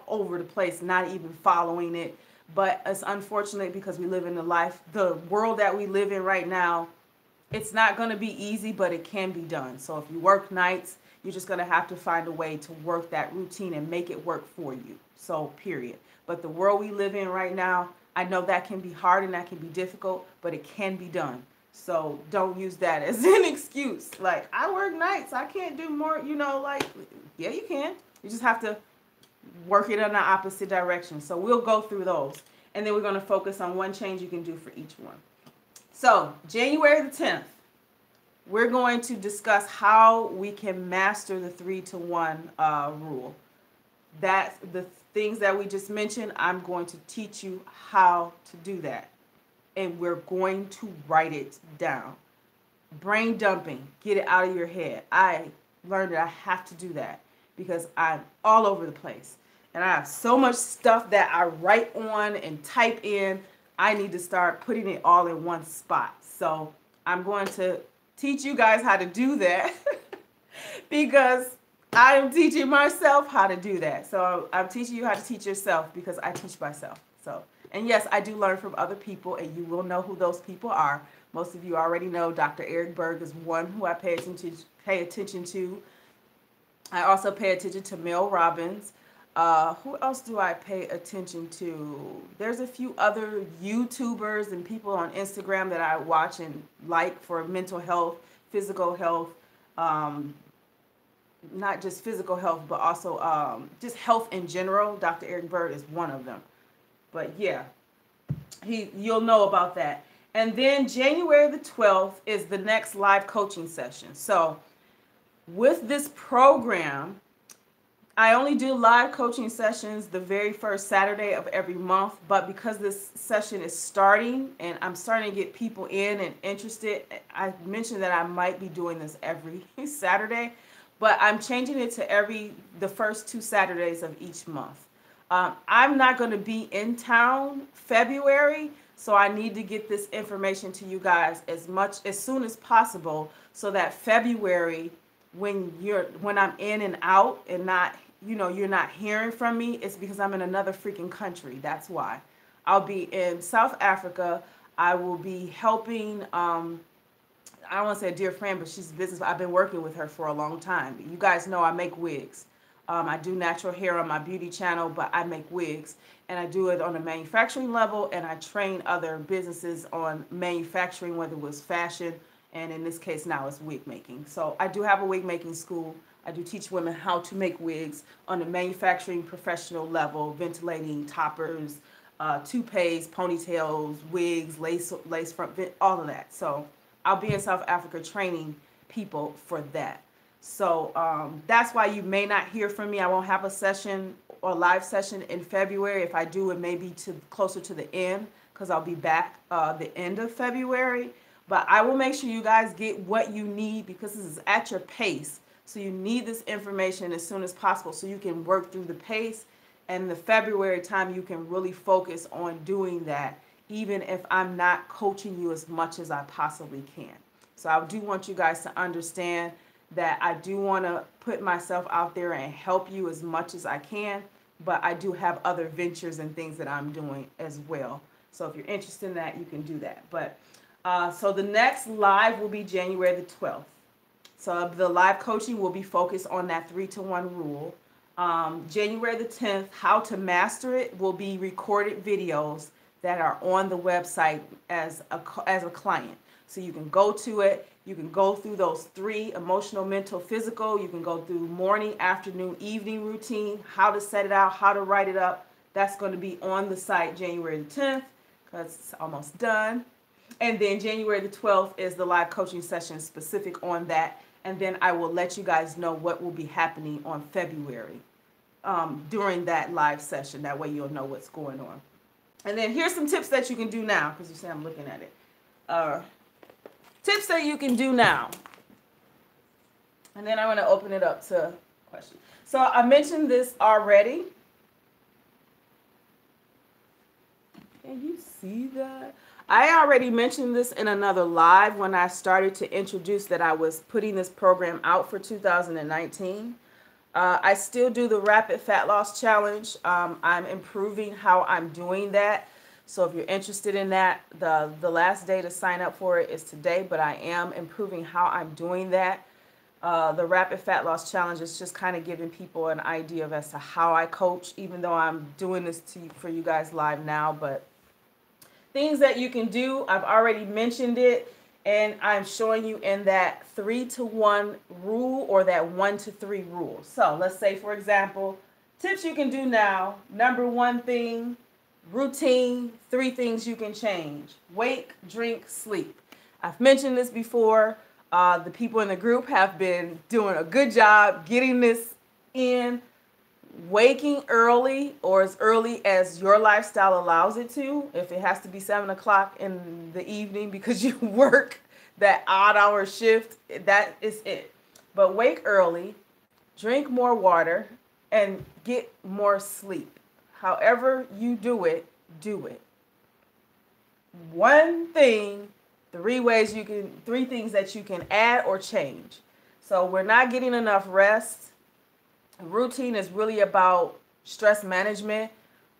over the place, not even following it. But it's unfortunate, because we live in the world that we live in right now. It's not going to be easy, but it can be done. So if you work nights, you're just going to have to find a way to work that routine and make it work for you. So period. But the world we live in right now, I know that can be hard and that can be difficult, but it can be done. So don't use that as an excuse. Like, I work nights, I can't do more, yeah, you can. You just have to work it in the opposite direction. So we'll go through those. And then we're going to focus on 1 change you can do for each one. So January the 10th, we're going to discuss how we can master the 3 to 1 rule. That's the things that we just mentioned. I'm going to teach you how to do that. And we're going to write it down. Brain dumping, get it out of your head. I learned that I have to do that because I'm all over the place. And I have so much stuff that I write on and type in. I need to start putting it all in one spot. So I'm going to teach you guys how to do that because I am teaching myself how to do that. So I'm teaching you how to teach yourself because I teach myself. So, and yes, I do learn from other people, and you will know who those people are. Most of you already know Dr. Eric Berg is one who I pay attention to. I also pay attention to Mel Robbins. Who else do I pay attention to? There's a few other YouTubers and people on Instagram that I watch and like for mental health, physical health, not just physical health, but also just health in general. Dr. Eric Berg is one of them. But yeah, you'll know about that. And then January the 12th is the next live coaching session. So with this program, I only do live coaching sessions the very first Saturday of every month, but because this session is starting and I'm starting to get people in and interested, I mentioned that I might be doing this every Saturday, but I'm changing it to the first 2 Saturdays of each month. I'm not going to be in town February, so I need to get this information to you guys as soon as possible so that February when I'm in and out and not, you're not hearing from me, it's because I'm in another freaking country. That's why. I'll be in South Africa. I will be helping, I don't want to say a dear friend, but she's a business. I've been working with her for a long time. You guys know I make wigs. I do natural hair on my beauty channel, but I make wigs. And I do it on a manufacturing level, and I train other businesses on manufacturing, whether it was fashion, and in this case now it's wig making. So I do have a wig making school. I do teach women how to make wigs on a manufacturing professional level, ventilating toppers, toupees, ponytails, wigs, lace front, all of that. So I'll be in South Africa training people for that. So that's why you may not hear from me. I won't have a session or live session in February. If I do, it may be closer to the end, because I'll be back the end of February. But I will make sure you guys get what you need, because this is at your pace. So you need this information as soon as possible so you can work through the pace. And the February time, you can really focus on doing that, even if I'm not coaching you as much as I possibly can. So I do want you guys to understand that I do want to put myself out there and help you as much as I can, but I do have other ventures and things that I'm doing as well. So if you're interested in that, you can do that. But so the next live will be January the 12th. So the live coaching will be focused on that 3-to-1 rule. January the 10th, how to master it, will be recorded videos that are on the website as a client. So you can go to it. You can go through those 3: emotional, mental, physical. You can go through morning, afternoon, evening routine, how to set it out, how to write it up. That's going to be on the site January the 10th, because it's almost done. And then January the 12th is the live coaching session specific on that. And then I will let you guys know what will be happening on February during that live session. That way you'll know what's going on. And then here's some tips that you can do now, because you say I'm looking at it. Tips that you can do now. And then I'm going to open it up to questions. So I mentioned this already. Can you see that? I already mentioned this in another live when I started to introduce that I was putting this program out for 2019. I still do the Rapid Fat Loss Challenge. I'm improving how I'm doing that. So if you're interested in that, the last day to sign up for it is today, but I am improving how I'm doing that. The Rapid Fat Loss Challenge is just kind of giving people an idea of as to how I coach, even though I'm doing this for you guys live now. But things that you can do, I've already mentioned it, and I'm showing you in that 3-to-1 rule, or that 1-to-3 rule. So let's say, for example, tips you can do now. Number 1 thing, routine. 3 things you can change: wake, drink, sleep. I've mentioned this before. The people in the group have been doing a good job getting this in. Waking early, or as early as your lifestyle allows it to. If it has to be 7 o'clock in the evening because you work that odd-hour shift, that is it. But wake early, drink more water, and get more sleep. However you do it, do it. 1 thing, 3 things that you can add or change. So we're not getting enough rest. Routine is really about stress management.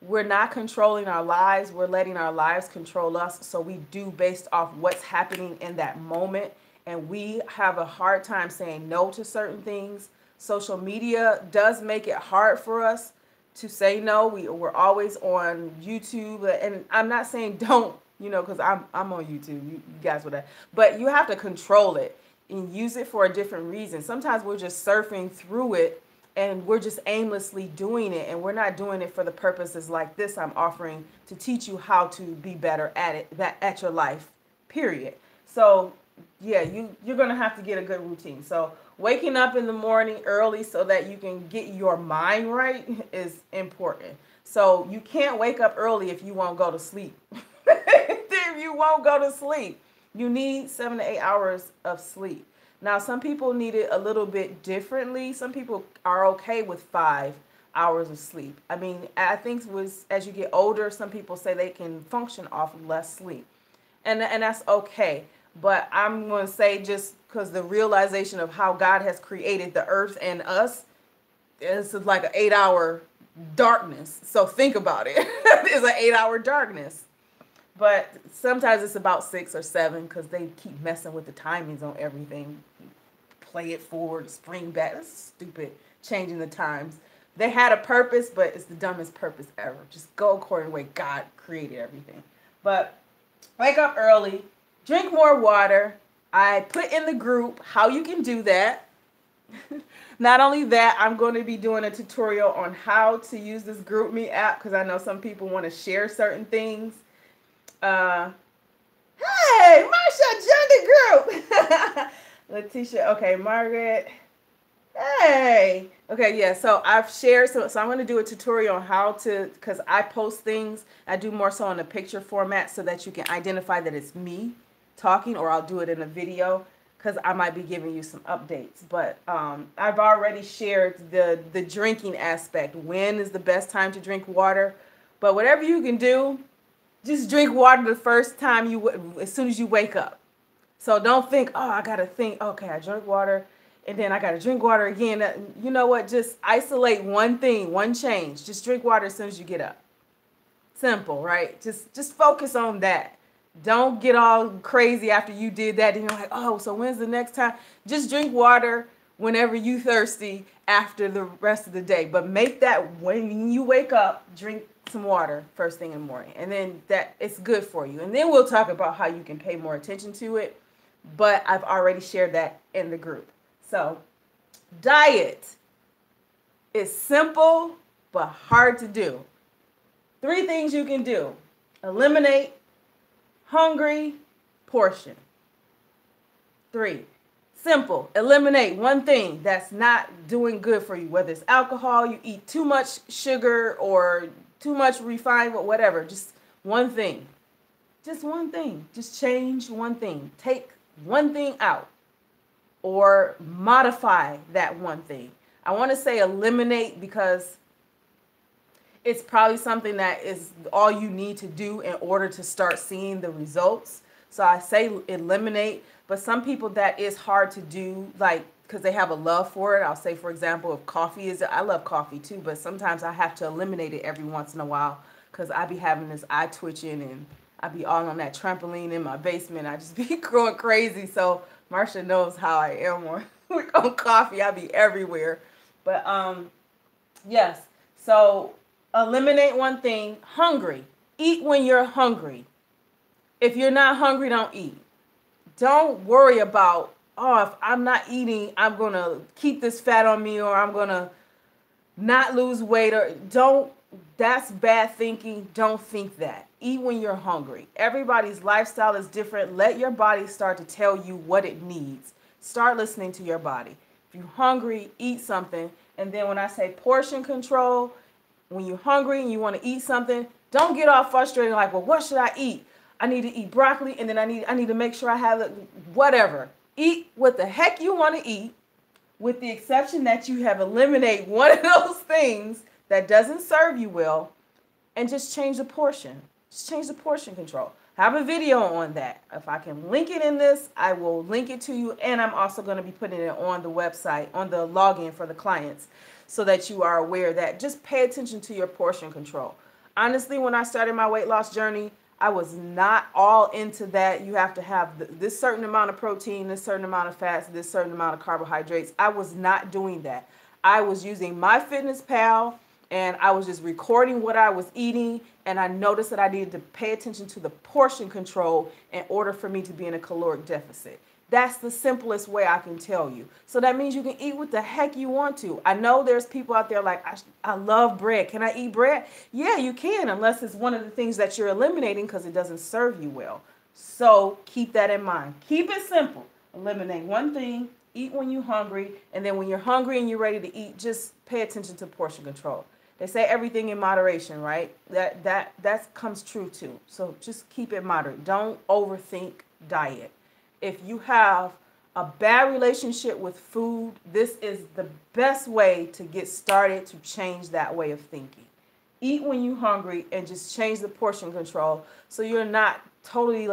We're not controlling our lives. We're letting our lives control us. So we do based off what's happening in that moment. And we have a hard time saying no to certain things. Social media does make it hard for us to say no. We're always on YouTube. And I'm not saying don't, because I'm on YouTube. You guys with that. But you have to control it and use it for a different reason. Sometimes we're just surfing through it, and we're just aimlessly doing it, and we're not doing it for the purposes like this I'm offering to teach you how to be better at it, at your life, period. So yeah, you're going to have to get a good routine. So waking up in the morning early so that you can get your mind right is important. So you can't wake up early if you won't go to sleep. If you won't go to sleep, you need 7 to 8 hours of sleep. Now, some people need it a little bit differently. Some people are okay with 5 hours of sleep. I mean, I think as you get older, some people say they can function off of less sleep. And that's okay. But I'm going to say, just because the realization of how God has created the earth and us, it's like an 8-hour darkness. So think about it. It's an 8-hour darkness. But sometimes it's about 6 or 7 because they keep messing with the timings on everything. Play it forward, spring back. That's stupid, changing the times. They had a purpose, but it's the dumbest purpose ever. Just go according to the way God created everything. But wake up early, drink more water. I put in the group how you can do that. Not only that, I'm going to be doing a tutorial on how to use this GroupMe app because I know some people want to share certain things. Hey, Marsha joined the group. Letitia, okay, Margaret. Hey. Okay, yeah, so I've shared, so I'm going to do a tutorial on how to, because I post things, I do more so in a picture format so that you can identify that it's me talking, or I'll do it in a video because I might be giving you some updates. But I've already shared the drinking aspect. When is the best time to drink water? But whatever you can do, just drink water the first time as soon as you wake up. So don't think, oh, I got to think, okay, I drink water and then I got to drink water again. You know what? Just isolate one thing, one change. Just drink water as soon as you get up. Simple, right? Just focus on that. Don't get all crazy after you did that. And you're like, oh, so when's the next time? Just drink water whenever you thirsty after the rest of the day. But make that when you wake up, drink some water first thing in the morning. And then that it's good for you. And then we'll talk about how you can pay more attention to it. But I've already shared that in the group. So diet is simple but hard to do. 3 things you can do. Eliminate, hungry, portion. 3. Simple. Eliminate one thing that's not doing good for you. Whether it's alcohol, you eat too much sugar or too much refined, whatever. Just one thing. Just one thing. Just change one thing. Take one thing out or modify that one thing. I want to say eliminate because it's probably something that is all you need to do in order to start seeing the results. So I say eliminate, but some people that is hard to do, like because they have a love for it. I'll say, for example, if coffee is, I love coffee too, but sometimes I have to eliminate it every once in a while because I be having this eye twitching and I be all on that trampoline in my basement. I just be going crazy. So Marsha knows how I am on coffee. I be everywhere. But yes, so eliminate one thing. Hungry. Eat when you're hungry. If you're not hungry, don't eat. Don't worry about, oh, if I'm not eating, I'm going to keep this fat on me or I'm going to not lose weight. Or don't. That's bad thinking. Don't think that. Eat when you're hungry. Everybody's lifestyle is different. Let your body start to tell you what it needs. Start listening to your body. If you're hungry, eat something. And then when I say portion control, when you're hungry and you want to eat something, don't get all frustrated like, well, what should I eat? I need to eat broccoli and then I need to make sure I have it. Whatever. Eat what the heck you want to eat, with the exception that you have eliminated one of those things that doesn't serve you well, and just change the portion. Just change the portion control. I have a video on that. If I can link it in this, I will link it to you. And I'm also going to be putting it on the website, on the login for the clients, so that you are aware that just pay attention to your portion control. Honestly, when I started my weight loss journey, I was not all into that. You have to have this certain amount of protein, this certain amount of fats, this certain amount of carbohydrates. I was not doing that. I was using MyFitnessPal, and I was just recording what I was eating, and I noticed that I needed to pay attention to the portion control in order for me to be in a caloric deficit. That's the simplest way I can tell you. So that means you can eat what the heck you want to. I know there's people out there like, I love bread. Can I eat bread? Yeah, you can, unless it's one of the things that you're eliminating because it doesn't serve you well. So keep that in mind. Keep it simple. Eliminate one thing, eat when you're hungry, and then when you're hungry and you're ready to eat, just pay attention to portion control. They say everything in moderation, right? That comes true too. So just keep it moderate. Don't overthink diet. If you have a bad relationship with food, this is the best way to get started to change that way of thinking. Eat when you're hungry and just change the portion control so you're not totally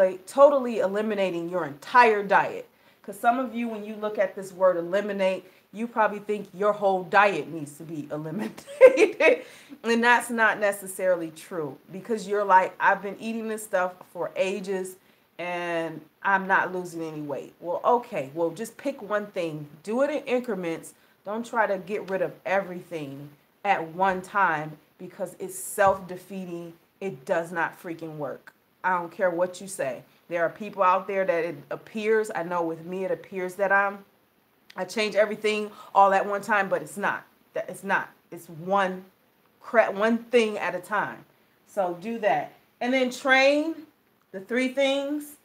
eliminating your entire diet. Because some of you, when you look at this word eliminate, you probably think your whole diet needs to be eliminated. And that's not necessarily true, because you're like, I've been eating this stuff for ages and I'm not losing any weight. Well, okay, well, just pick one thing. Do it in increments. Don't try to get rid of everything at one time, because it's self-defeating. It does not freaking work. I don't care what you say. There are people out there that it appears, I know with me, it appears that I change everything all at one time, but it's not. It's not. It's one thing at a time. So do that. And then train, the 3 things.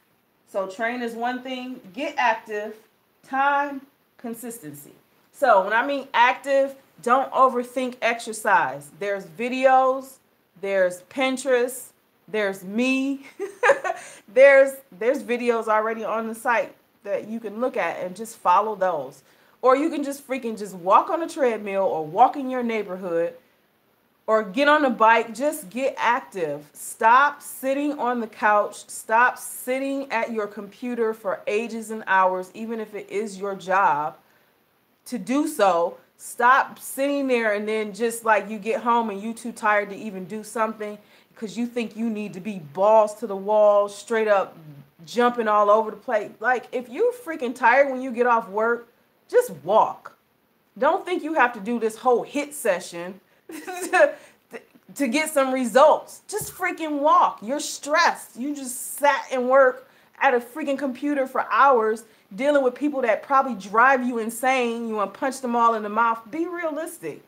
So train is one thing. Get active, time, consistency. So when I mean active, don't overthink exercise. There's videos, there's Pinterest, there's me. there's videos already on the site that you can look at and just follow those. Or you can just walk on a treadmill or walk in your neighborhood or get on a bike. Just get active. Stop sitting on the couch. Stop sitting at your computer for ages and hours, even if it is your job to do so. Stop sitting there and then just like you get home and you too tired to even do something because you think you need to be balls to the wall, straight up jumping all over the place. Like, if you freaking tired when you get off work, just walk. Don't think you have to do this whole HIIT session to get some results. Just freaking walk. You're stressed. You just sat and worked at a freaking computer for hours dealing with people that probably drive you insane. You want to punch them all in the mouth. Be realistic.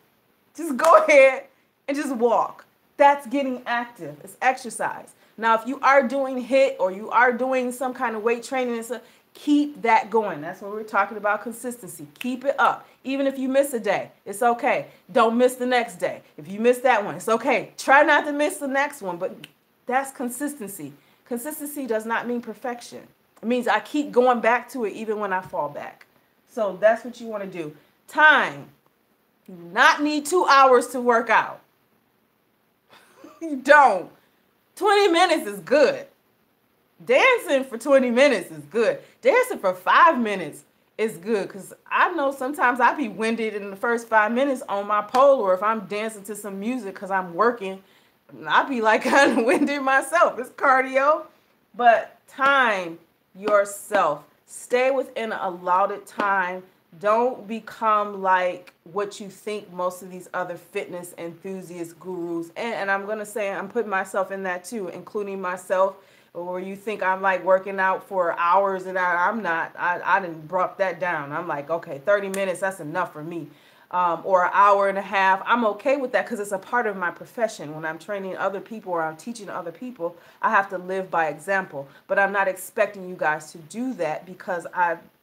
Just go ahead and just walk. That's getting active. It's exercise. Now, if you are doing HIIT or you are doing some kind of weight training and stuff, keep that going. That's what we're talking about, consistency. Keep it up. Even if you miss a day, it's okay. Don't miss the next day. If you miss that one, it's okay. Try not to miss the next one, but that's consistency. Consistency does not mean perfection. It means I keep going back to it even when I fall back. So that's what you want to do. Time. You do not need 2 hours to work out. You don't. 20 minutes is good. Dancing for 20 minutes is good. Dancing for 5 minutes is good, because I know sometimes I be winded in the first 5 minutes on my pole, or if I'm dancing to some music because I'm working, I be like kind of winded myself. It's cardio. But time yourself. Stay within an allotted time. Don't become like what you think most of these other fitness enthusiast gurus, and I'm going to say I'm putting myself in that too, including myself, or you think I'm like working out for hours and I'm not. I didn't brought that down. I'm like, okay, 30 minutes, that's enough for me. Or an hour and a half. I'm okay with that because it's a part of my profession. When I'm training other people or I'm teaching other people, I have to live by example. But I'm not expecting you guys to do that, because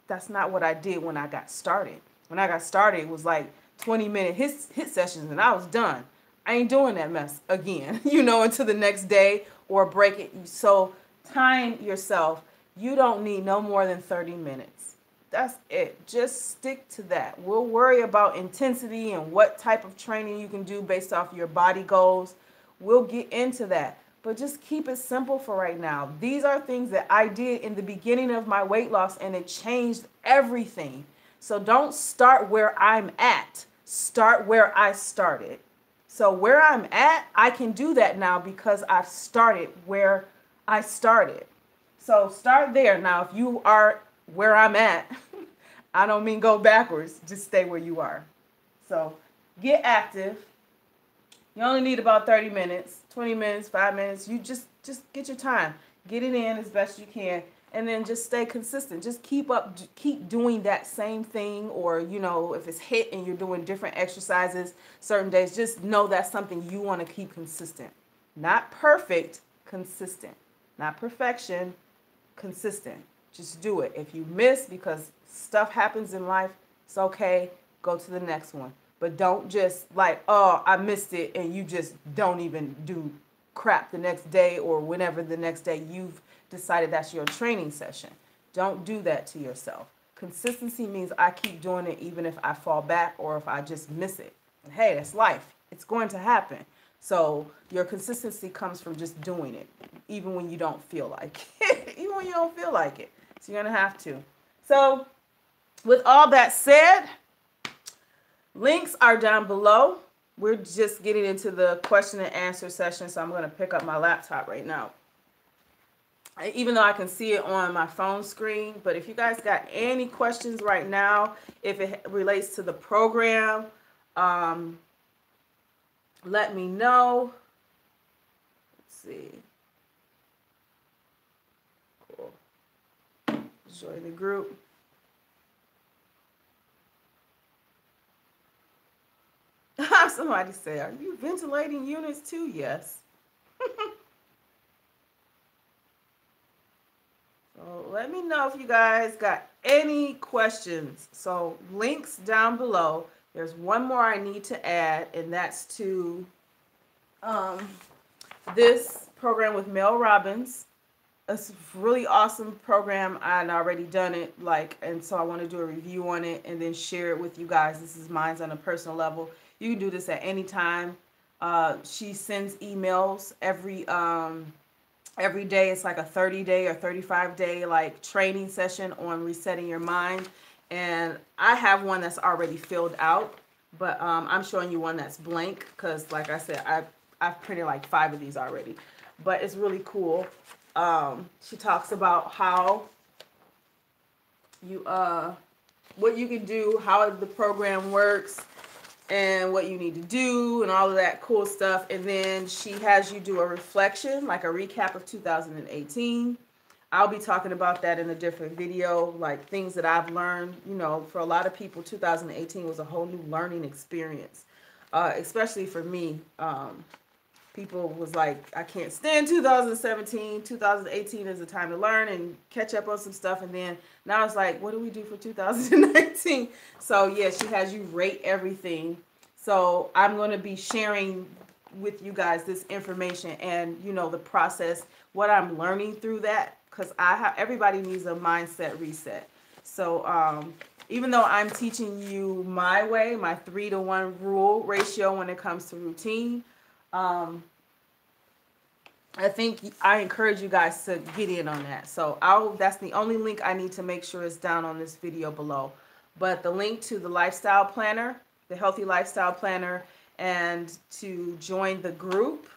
that's not what I did when I got started. When I got started, it was like 20-minute HIIT sessions and I was done. I ain't doing that mess again, until the next day or break it. So time yourself. You don't need no more than 30 minutes. That's it. Just stick to that. We'll worry about intensity and what type of training you can do based off your body goals. We'll get into that. But just keep it simple for right now. These are things that I did in the beginning of my weight loss, and it changed everything. So don't start where I'm at. Start where I started. So where I'm at, I can do that now because I've started where I started. So start there. Now, if you are where I'm at, I don't mean go backwards. Just stay where you are. So get active. You only need about 30 minutes, 20 minutes, 5 minutes. You just get your time. Get it in as best you can. And then just stay consistent. Just keep doing that same thing. Or, if it's HIIT and you're doing different exercises certain days, just know that's something you want to keep consistent. Not perfect, consistent. Not perfection, consistent. Just do it. If you miss because stuff happens in life, it's okay. Go to the next one. But don't just like, oh, I missed it, and you just don't even do crap the next day or whenever the next day you've decided that's your training session. Don't do that to yourself. Consistency means I keep doing it even if I fall back or if I just miss it. And hey, that's life. It's going to happen. So your consistency comes from just doing it, even when you don't feel like it. Even when you don't feel like it. So you're going to have to. So with all that said, links are down below. We're just getting into the question and answer session, so I'm going to pick up my laptop right now. Even though I can see it on my phone screen, but if you guys got any questions right now, if it relates to the program, let me know. Let's see. Cool. Join the group. Somebody say, are you ventilating units too? Yes. So let me know if you guys got any questions. So links down below. There's one more I need to add, and that's to this program with Mel Robbins. It's a really awesome program. I'd already done it, and so I want to do a review on it and then share it with you guys. This is mine on a personal level. You can do this at any time. She sends emails every day. It's like a 30-day or 35-day training session on resetting your mind. And I have one that's already filled out, but I'm showing you one that's blank because, like I said, I've printed like 5 of these already. But it's really cool. She talks about how you what you can do, how the program works, and what you need to do, and all of that cool stuff. And then she has you do a reflection, like a recap of 2018. I'll be talking about that in a different video, like things that I've learned. You know, for a lot of people, 2018 was a whole new learning experience, especially for me. People was like, I can't stand 2017. 2018 is the time to learn and catch up on some stuff. And then now it's like, what do we do for 2019? So yeah, she has you rate everything. So I'm going to be sharing with you guys this information and, you know, the process, what I'm learning through that, because everybody needs a mindset reset. So even though I'm teaching you my way, my 3-to-1 rule ratio when it comes to routine, I think I encourage you guys to get in on that. So that's the only link I need to make sure is down on this video below. But the link to the lifestyle planner, the healthy lifestyle planner, and to join the group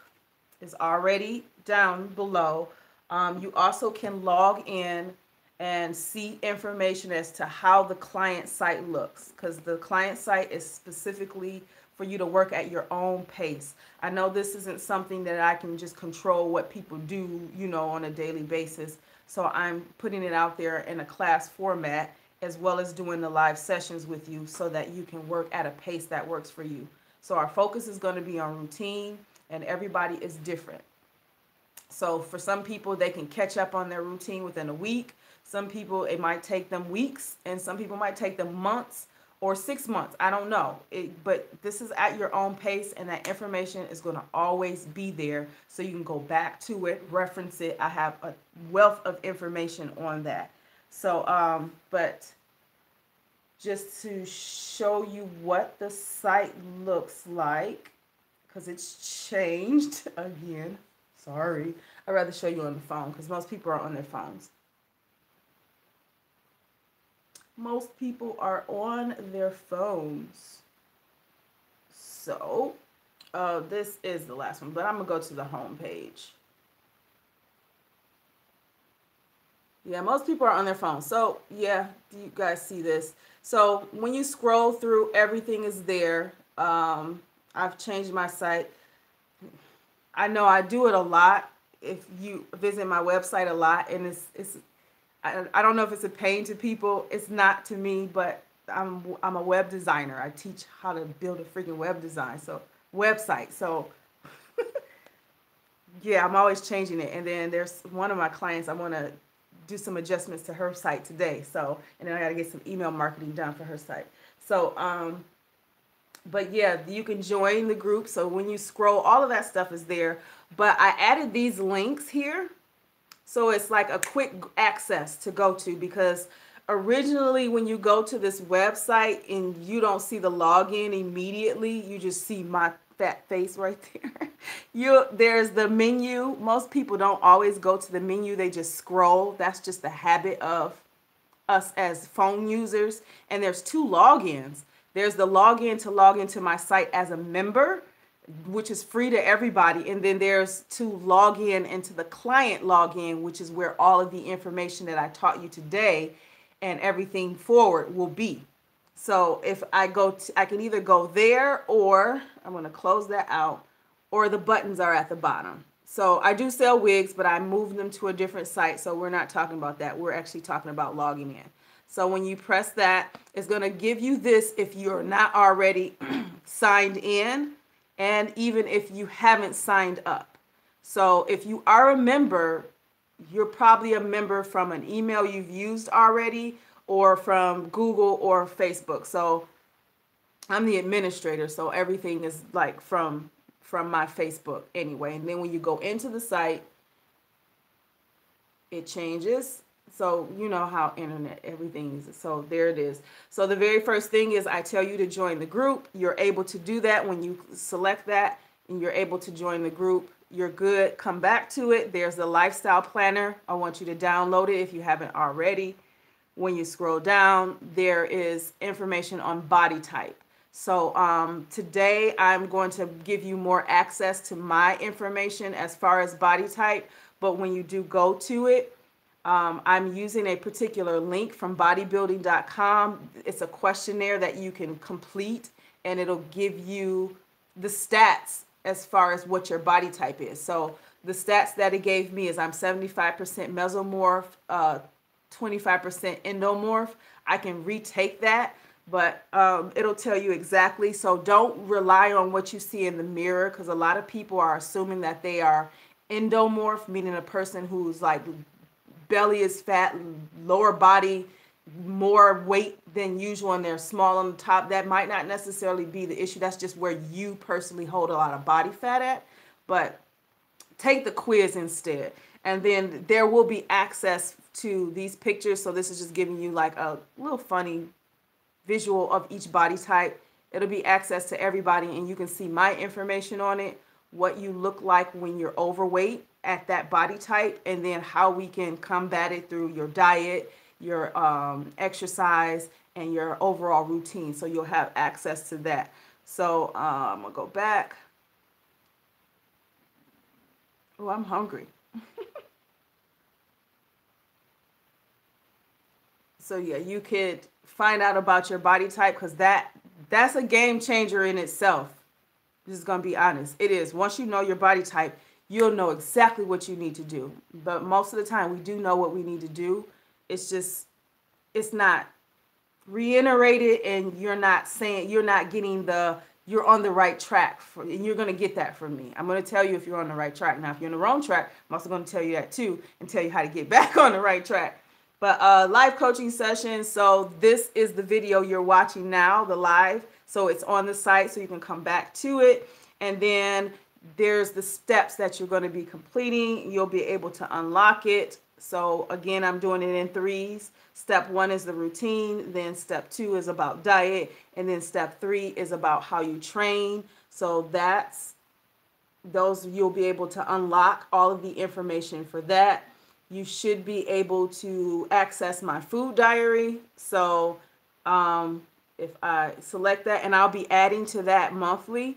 is already down below. You also can log in and see information as to how the client site looks, because the client site is specifically for you to work at your own pace. I know this isn't something that I can just control what people do, you know, on a daily basis. So I'm putting it out there in a class format, as well as doing the live sessions with you so that you can work at a pace that works for you. So our focus is going to be on routine, and everybody is different. So for some people, they can catch up on their routine within a week. Some people, it might take them weeks, and some people might take them months or 6 months. I don't know. But this is at your own pace, and that information is going to always be there, so you can go back to it, reference it. I have a wealth of information on that. So, but just to show you what the site looks like, because it's changed again. Sorry. I'd rather show you on the phone because most people are on their phones. Most people are on their phones. So, this is the last one, but I'm going to go to the home page. Yeah, most people are on their phones. So, yeah, you guys see this. So, when you scroll through, everything is there. I've changed my site. I know I do it a lot. If you visit my website a lot, and I don't know if it's a pain to people. It's not to me, but I'm a web designer. I teach how to build a freaking website. So yeah, I'm always changing it. And then there's one of my clients, I want to do some adjustments to her site today. So, and then I got to get some email marketing done for her site. So, but yeah, you can join the group. So when you scroll, all of that stuff is there. But I added these links here. So it's like a quick access to go to, because originally when you go to this website and you don't see the login immediately, you just see fat face right there. There's the menu. Most people don't always go to the menu. They just scroll. That's just the habit of us as phone users. And there's two logins. There's the login to log into my site as a member, which is free to everybody. And then there's to log in into the client login, which is where all of the information that I taught you today and everything forward will be. So if I I can either go there, or I'm going to close that out, or the buttons are at the bottom. So I do sell wigs, but I moved them to a different site. So we're not talking about that. We're actually talking about logging in. So when you press that, it's going to give you this if you're not already signed in, and even if you haven't signed up. So if you are a member, you're probably a member from an email you've used already, or from Google or Facebook. So I'm the administrator, so everything is like from my Facebook anyway. And then when you go into the site, it changes. So you know how internet, everything is. So there it is. So the very first thing is I tell you to join the group. You're able to do that when you select that, and you're able to join the group. You're good. Come back to it. There's the lifestyle planner. I want you to download it if you haven't already. When you scroll down, there is information on body type. So today I'm going to give you more access to my information as far as body type. But when you do go to it, I'm using a particular link from bodybuilding.com. It's a questionnaire that you can complete, and it'll give you the stats as far as what your body type is. So the stats that it gave me is I'm 75% mesomorph, 25% endomorph. I can retake that, but it'll tell you exactly. So don't rely on what you see in the mirror, because a lot of people are assuming that they are endomorph, meaning a person who's like belly is fat, lower body, more weight than usual, and they're small on the top. That might not necessarily be the issue. That's just where you personally hold a lot of body fat at. But take the quiz instead. And then there will be access to these pictures. So this is just giving you like a little funny visual of each body type. It'll be access to everybody, and you can see my information on it, what you look like when you're overweight at that body type, and then how we can combat it through your diet, your exercise, and your overall routine. So you'll have access to that. So I'm gonna go back. Oh, I'm hungry. So yeah, you could find out about your body type, because that's a game changer in itself. Just gonna be honest. It is. Once you know your body type, you'll know exactly what you need to do. But most of the time we do know what we need to do. It's just, it's not reiterated, and you're not saying, you're not getting you're on the right track, and you're going to get that from me. I'm going to tell you if you're on the right track. Now, if you're on the wrong track, I'm also going to tell you that too, and tell you how to get back on the right track. But live coaching sessions. So this is the video you're watching now, the live. So it's on the site, so you can come back to it. And then there's the steps that you're going to be completing. You'll be able to unlock it. So again, I'm doing it in threes. Step 1 is the routine. Then step 2 is about diet. And then step 3 is about how you train. So you'll be able to unlock all of the information for that. You should be able to access my food diary. So if I select that, and I'll be adding to that monthly,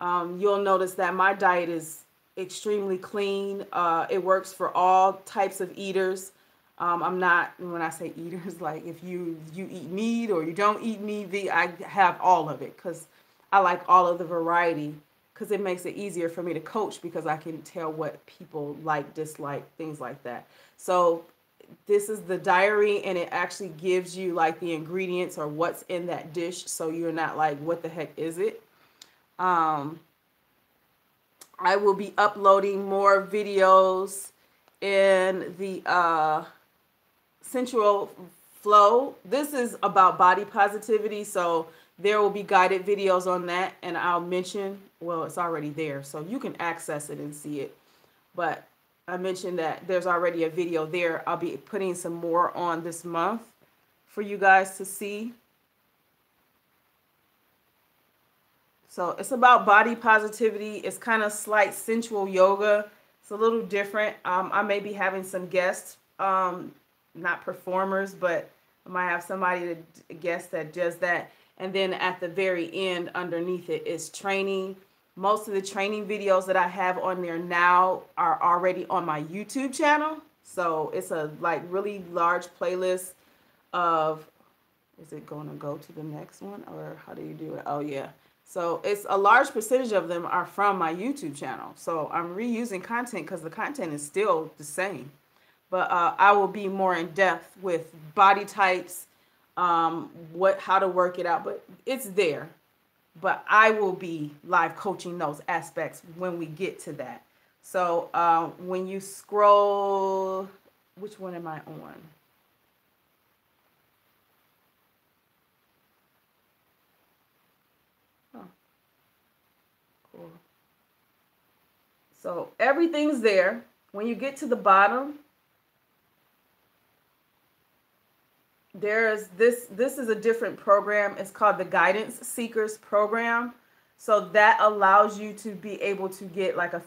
you'll notice that my diet is extremely clean. It works for all types of eaters. I'm not, when I say eaters, like if you eat meat or you don't eat meat, I have all of it, because I like all of the variety, because it makes it easier for me to coach, because I can tell what people like, dislike, things like that. So this is the diary, and it actually gives you like the ingredients or what's in that dish, so you're not like, what the heck is it? I will be uploading more videos in the sensual flow. This is about body positivity, so there will be guided videos on that, and I'll mention, well, it's already there, so you can access it and see it. But I mentioned that there's already a video there. I'll be putting some more on this month for you guys to see. So it's about body positivity. It's kind of slight sensual yoga. It's a little different. I may be having some guests, not performers, but I might have somebody to guest that does that. And then at the very end, underneath it is training. Most of the training videos that I have on there now are already on my YouTube channel. So it's a like really large playlist of, is it going to go to the next one or how do you do it? Oh yeah. So it's a large percentage of them are from my YouTube channel. So I'm reusing content because the content is still the same. But I will be more in depth with body types, how to work it out. But it's there. But I will be live coaching those aspects when we get to that. So when you scroll, which one am I on? Oh, cool. So everything's there. When you get to the bottom, there's this is a different program. It's called the Guidance Seekers program. So that allows you to be able to get like a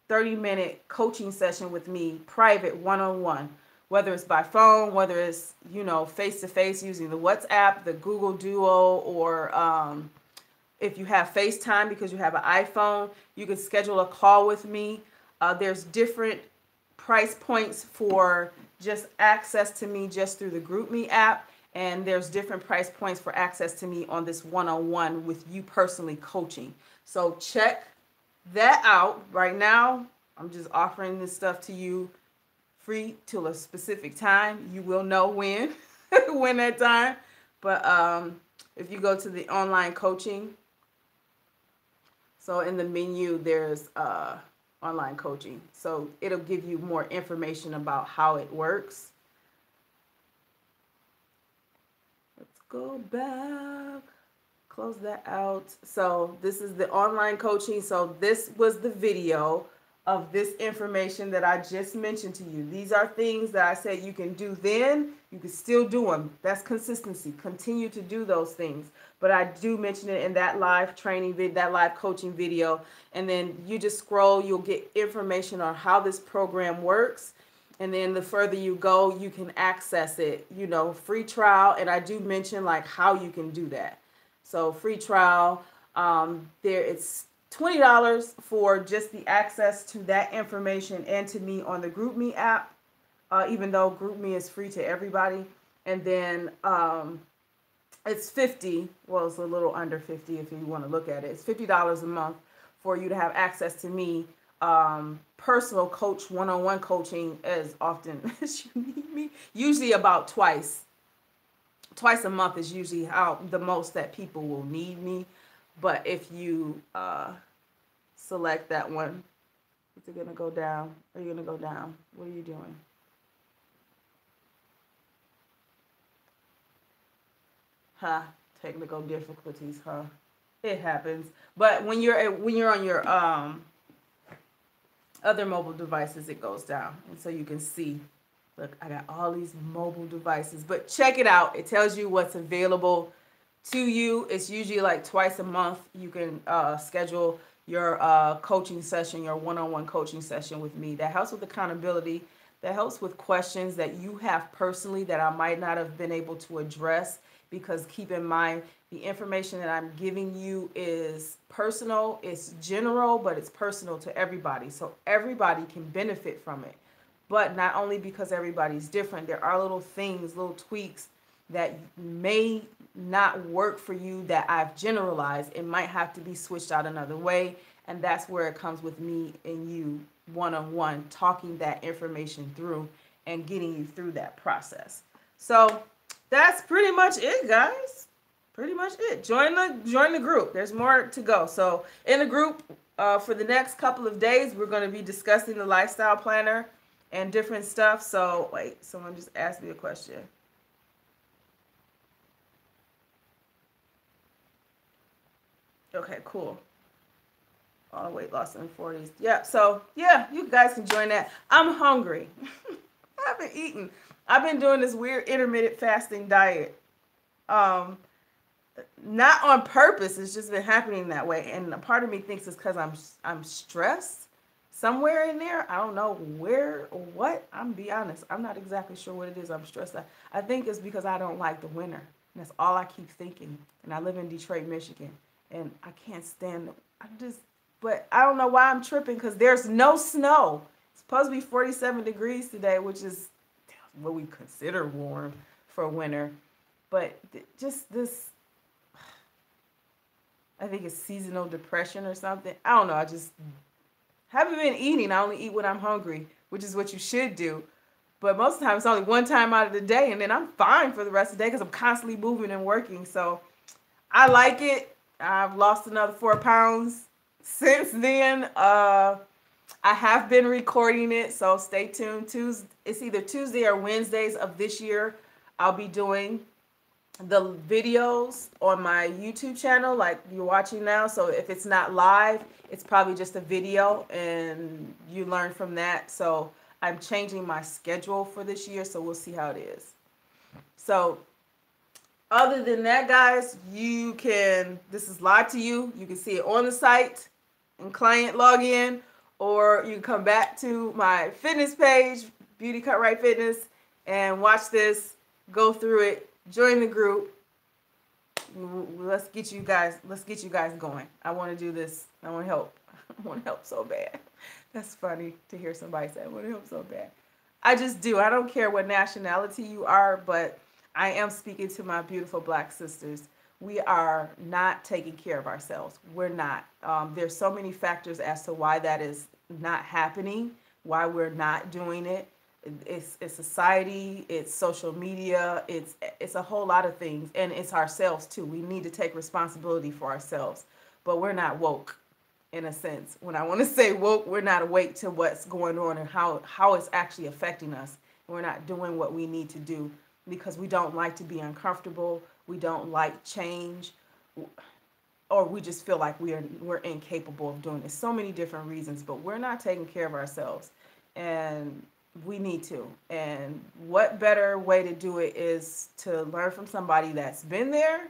30-minute coaching session with me, private, one-on-one, whether it's by phone, whether it's, face-to-face using the WhatsApp, the Google Duo, or if you have FaceTime because you have an iPhone, you can schedule a call with me. There's different price points for just access to me just through the GroupMe app, and there's different price points for access to me on this one-on-one with you personally coaching. So check that out. Right now, I'm just offering this stuff to you free till a specific time. You will know when, when that time. But if you go to the online coaching, so in the menu, there's online coaching. So it'll give you more information about how it works. Let's go back. Close that out. So this is the online coaching. So this was the video of this information that I just mentioned to you. These are things that I said you can do then, you can still do them. That's consistency. Continue to do those things. But I do mention it in that live training video, that live coaching video. And then you just scroll, you'll get information on how this program works. And then the further you go, you can access it, free trial. And I do mention like how you can do that. So free trial, it's $20 for just the access to that information and to me on the GroupMe app, even though GroupMe is free to everybody. And then it's $50, well, it's a little under $50 if you want to look at it. It's $50 a month for you to have access to me, personal coach, one-on-one coaching as often as you need me. Usually about twice a month is usually how the most that people will need me. But if you select that one, is it going to go down? Are you going to go down? What are you doing? Technical difficulties, It happens. But when you're on your other mobile devices, it goes down. And so you can see, look, I got all these mobile devices. But check it out. It tells you what's available to you. It's usually like twice a month. You can schedule your coaching session, your one-on-one coaching session with me. That helps with accountability. That helps with questions that you have personally that I might not have been able to address, because keep in mind, the information that I'm giving you is personal, it's general, but it's personal to everybody. So everybody can benefit from it. But not only because everybody's different, there are little things, little tweaks that may not work for you that I've generalized. It might have to be switched out another way. And that's where it comes with me and you one-on-one, talking that information through and getting you through that process. So that's pretty much it, guys. Pretty much it. Join the group. There's more to go. So in the group, for the next couple of days, we're going to be discussing the lifestyle planner and different stuff. So wait, someone just asked me a question. Okay, cool. All weight loss in the 40s. Yeah, so yeah, you guys can join that. I'm hungry. I haven't eaten. I've been doing this weird intermittent fasting diet. not on purpose. It's just been happening that way. And a part of me thinks it's because I'm stressed somewhere in there. I don't know where or what. I'm be honest. I'm not exactly sure what it is I'm stressed at. I think it's because I don't like the winter. And that's all I keep thinking. And I live in Detroit, Michigan. And I can't stand it. But I don't know why I'm tripping because there's no snow. It's supposed to be 47 degrees today, which is what we consider warm for winter. But just this, I think it's seasonal depression or something. I don't know. I just haven't been eating. I only eat when I'm hungry, which is what you should do. But most of the time, it's only one time out of the day, and then I'm fine for the rest of the day because I'm constantly moving and working. So I like it. I've lost another 4 pounds since then. I have been recording it, so stay tuned. It's either Tuesday or Wednesdays of this year. I'll be doing the videos on my YouTube channel like you're watching now. So if it's not live, it's probably just a video and you learn from that. So I'm changing my schedule for this year, so we'll see how it is. So other than that, guys, this is live to you. You can see it on the site and client login, or you can come back to my fitness page, Beauty Cutright Fitness, and watch this, go through it, join the group. Let's get you guys going. I want to do this. I want to help. I want to help so bad. That's funny to hear somebody say, I want to help so bad. I just do. I don't care what nationality you are, but I am speaking to my beautiful Black sisters. We are not taking care of ourselves. We're not. There's so many factors as to why that is not happening, why we're not doing it. It's society, it's social media, it's a whole lot of things, and it's ourselves too. We need to take responsibility for ourselves, but we're not woke in a sense. When I want to say woke, we're not awake to what's going on and how it's actually affecting us. We're not doing what we need to do because we don't like to be uncomfortable. We don't like change, or we just feel like we're incapable of doing it. So many different reasons, but we're not taking care of ourselves, and we need to. And what better way to do it is to learn from somebody that's been there,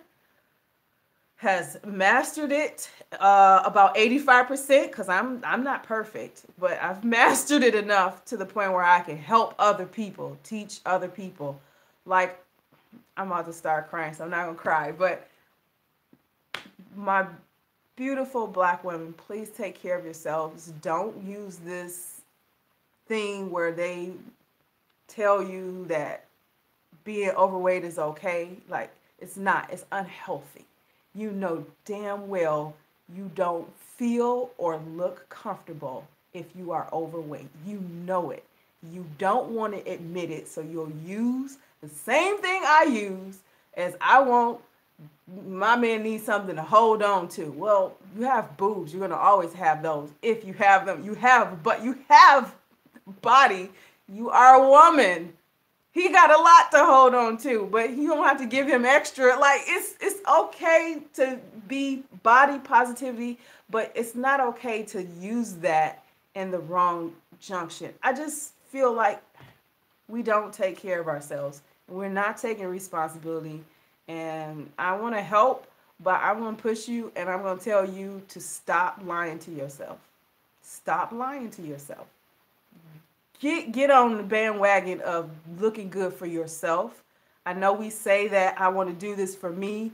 has mastered it about 85%, because I'm not perfect, but I've mastered it enough to the point where I can help other people, teach other people. Like, I'm about to start crying, so I'm not gonna cry, but my beautiful Black women, please take care of yourselves. Don't use this thing where they tell you that being overweight is okay. Like, it's not. It's unhealthy. You know damn well you don't feel or look comfortable if you are overweight. You know it. You don't want to admit it, so you'll use the same thing I use as my man needs something to hold on to. Well, you have boobs. You're going to always have those. If you have them, you have body. You are a woman. He got a lot to hold on to, but you don't have to give him extra. Like, it's okay to be body positivity, but it's not okay to use that in the wrong junction. I just feel like we don't take care of ourselves. We're not taking responsibility, and I want to help, but I'm going to push you, and I'm going to tell you to stop lying to yourself. Stop lying to yourself. Get on the bandwagon of looking good for yourself. I know we say that I want to do this for me,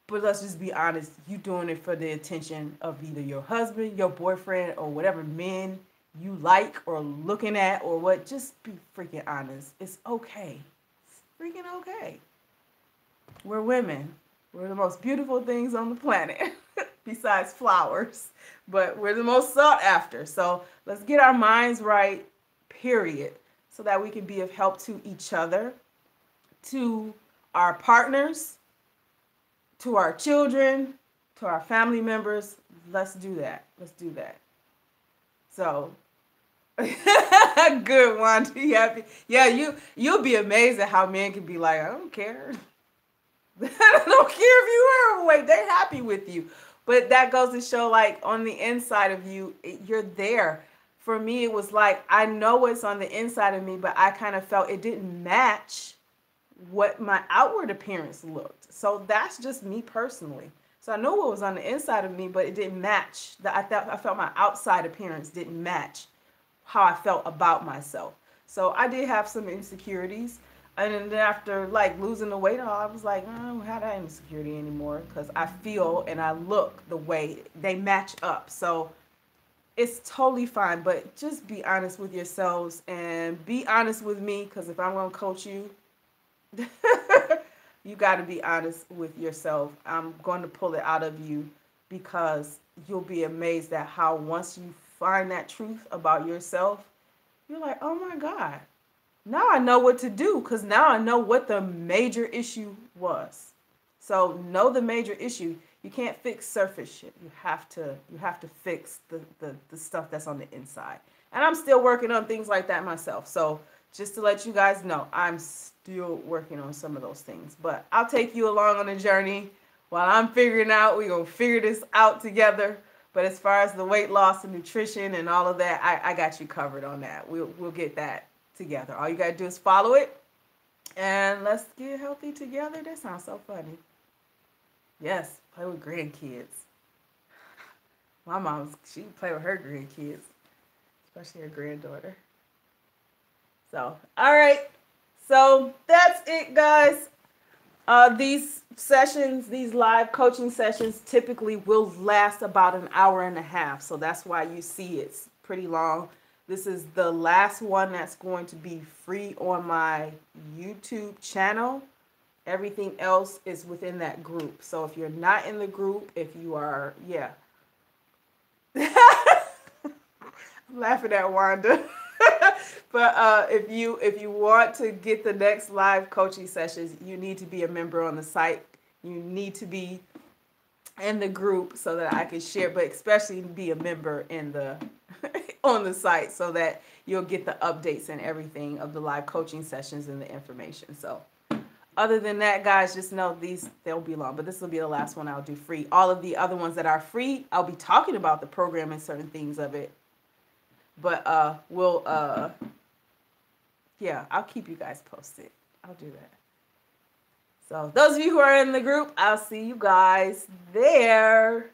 but let's just be honest. You doing it for the attention of either your husband, your boyfriend, or whatever men you like or looking at or what. Just be freaking honest. It's okay. It's freaking okay. We're women. We're the most beautiful things on the planet besides flowers, but we're the most sought after. So let's get our minds right, period, so that we can be of help to each other, to our partners, to our children, to our family members. Let's do that. Let's do that. So, good one. Yeah, you'll be amazed at how men can be like, I don't care. I don't care if you are overweight. They're happy with you. But that goes to show, like, on the inside of you, you're there. For me, it was like, I know what's on the inside of me, but I kind of felt it didn't match what my outward appearance looked. So that's just me personally. So I know what was on the inside of me, but it didn't match. I felt my outside appearance didn't match how I felt about myself. So I did have some insecurities. And then after like losing the weight, I was like, I don't have that insecurity anymore because I feel and I look the way they match up. So it's totally fine, but just be honest with yourselves and be honest with me, because if I'm going to coach you, you got to be honest with yourself. I'm going to pull it out of you because you'll be amazed at how once you find that truth about yourself, you're like, oh my God, now I know what to do, because now I know what the major issue was. So know the major issue. You can't fix surface shit. You have to fix the stuff that's on the inside. And I'm still working on things like that myself. So just to let you guys know, I'm still working on some of those things. But I'll take you along on the journey while I'm figuring out. We're going to figure this out together. But as far as the weight loss and nutrition and all of that, I got you covered on that. We'll get that together. All you got to do is follow it. And let's get healthy together. That sounds so funny. Yes, play with grandkids. My mom, she play with her grandkids, especially her granddaughter. So, all right. So that's it, guys. These sessions, these live coaching sessions typically will last about an hour and a half. So that's why you see it's pretty long. This is the last one that's going to be free on my YouTube channel. Everything else is within that group. So if you're not in the group, if you are, yeah. I'm laughing at Wanda. But if you want to get the next live coaching sessions, you need to be a member on the site. You need to be in the group so that I can share, but especially be a member in the on the site so that you'll get the updates and everything of the live coaching sessions and the information. So other than that, guys, just know they'll be long, but this will be the last one I'll do free. All of the other ones that are free, I'll be talking about the program and certain things of it. But yeah, I'll keep you guys posted. I'll do that. So those of you who are in the group, I'll see you guys there,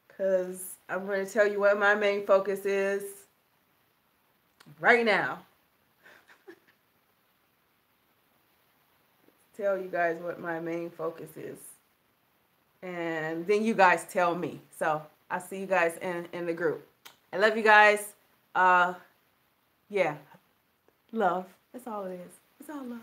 because I'm going to tell you what my main focus is right now. Tell you guys what my main focus is. And then you guys tell me. So I'll see you guys in the group. I love you guys. Yeah. Love. That's all it is. It's all love.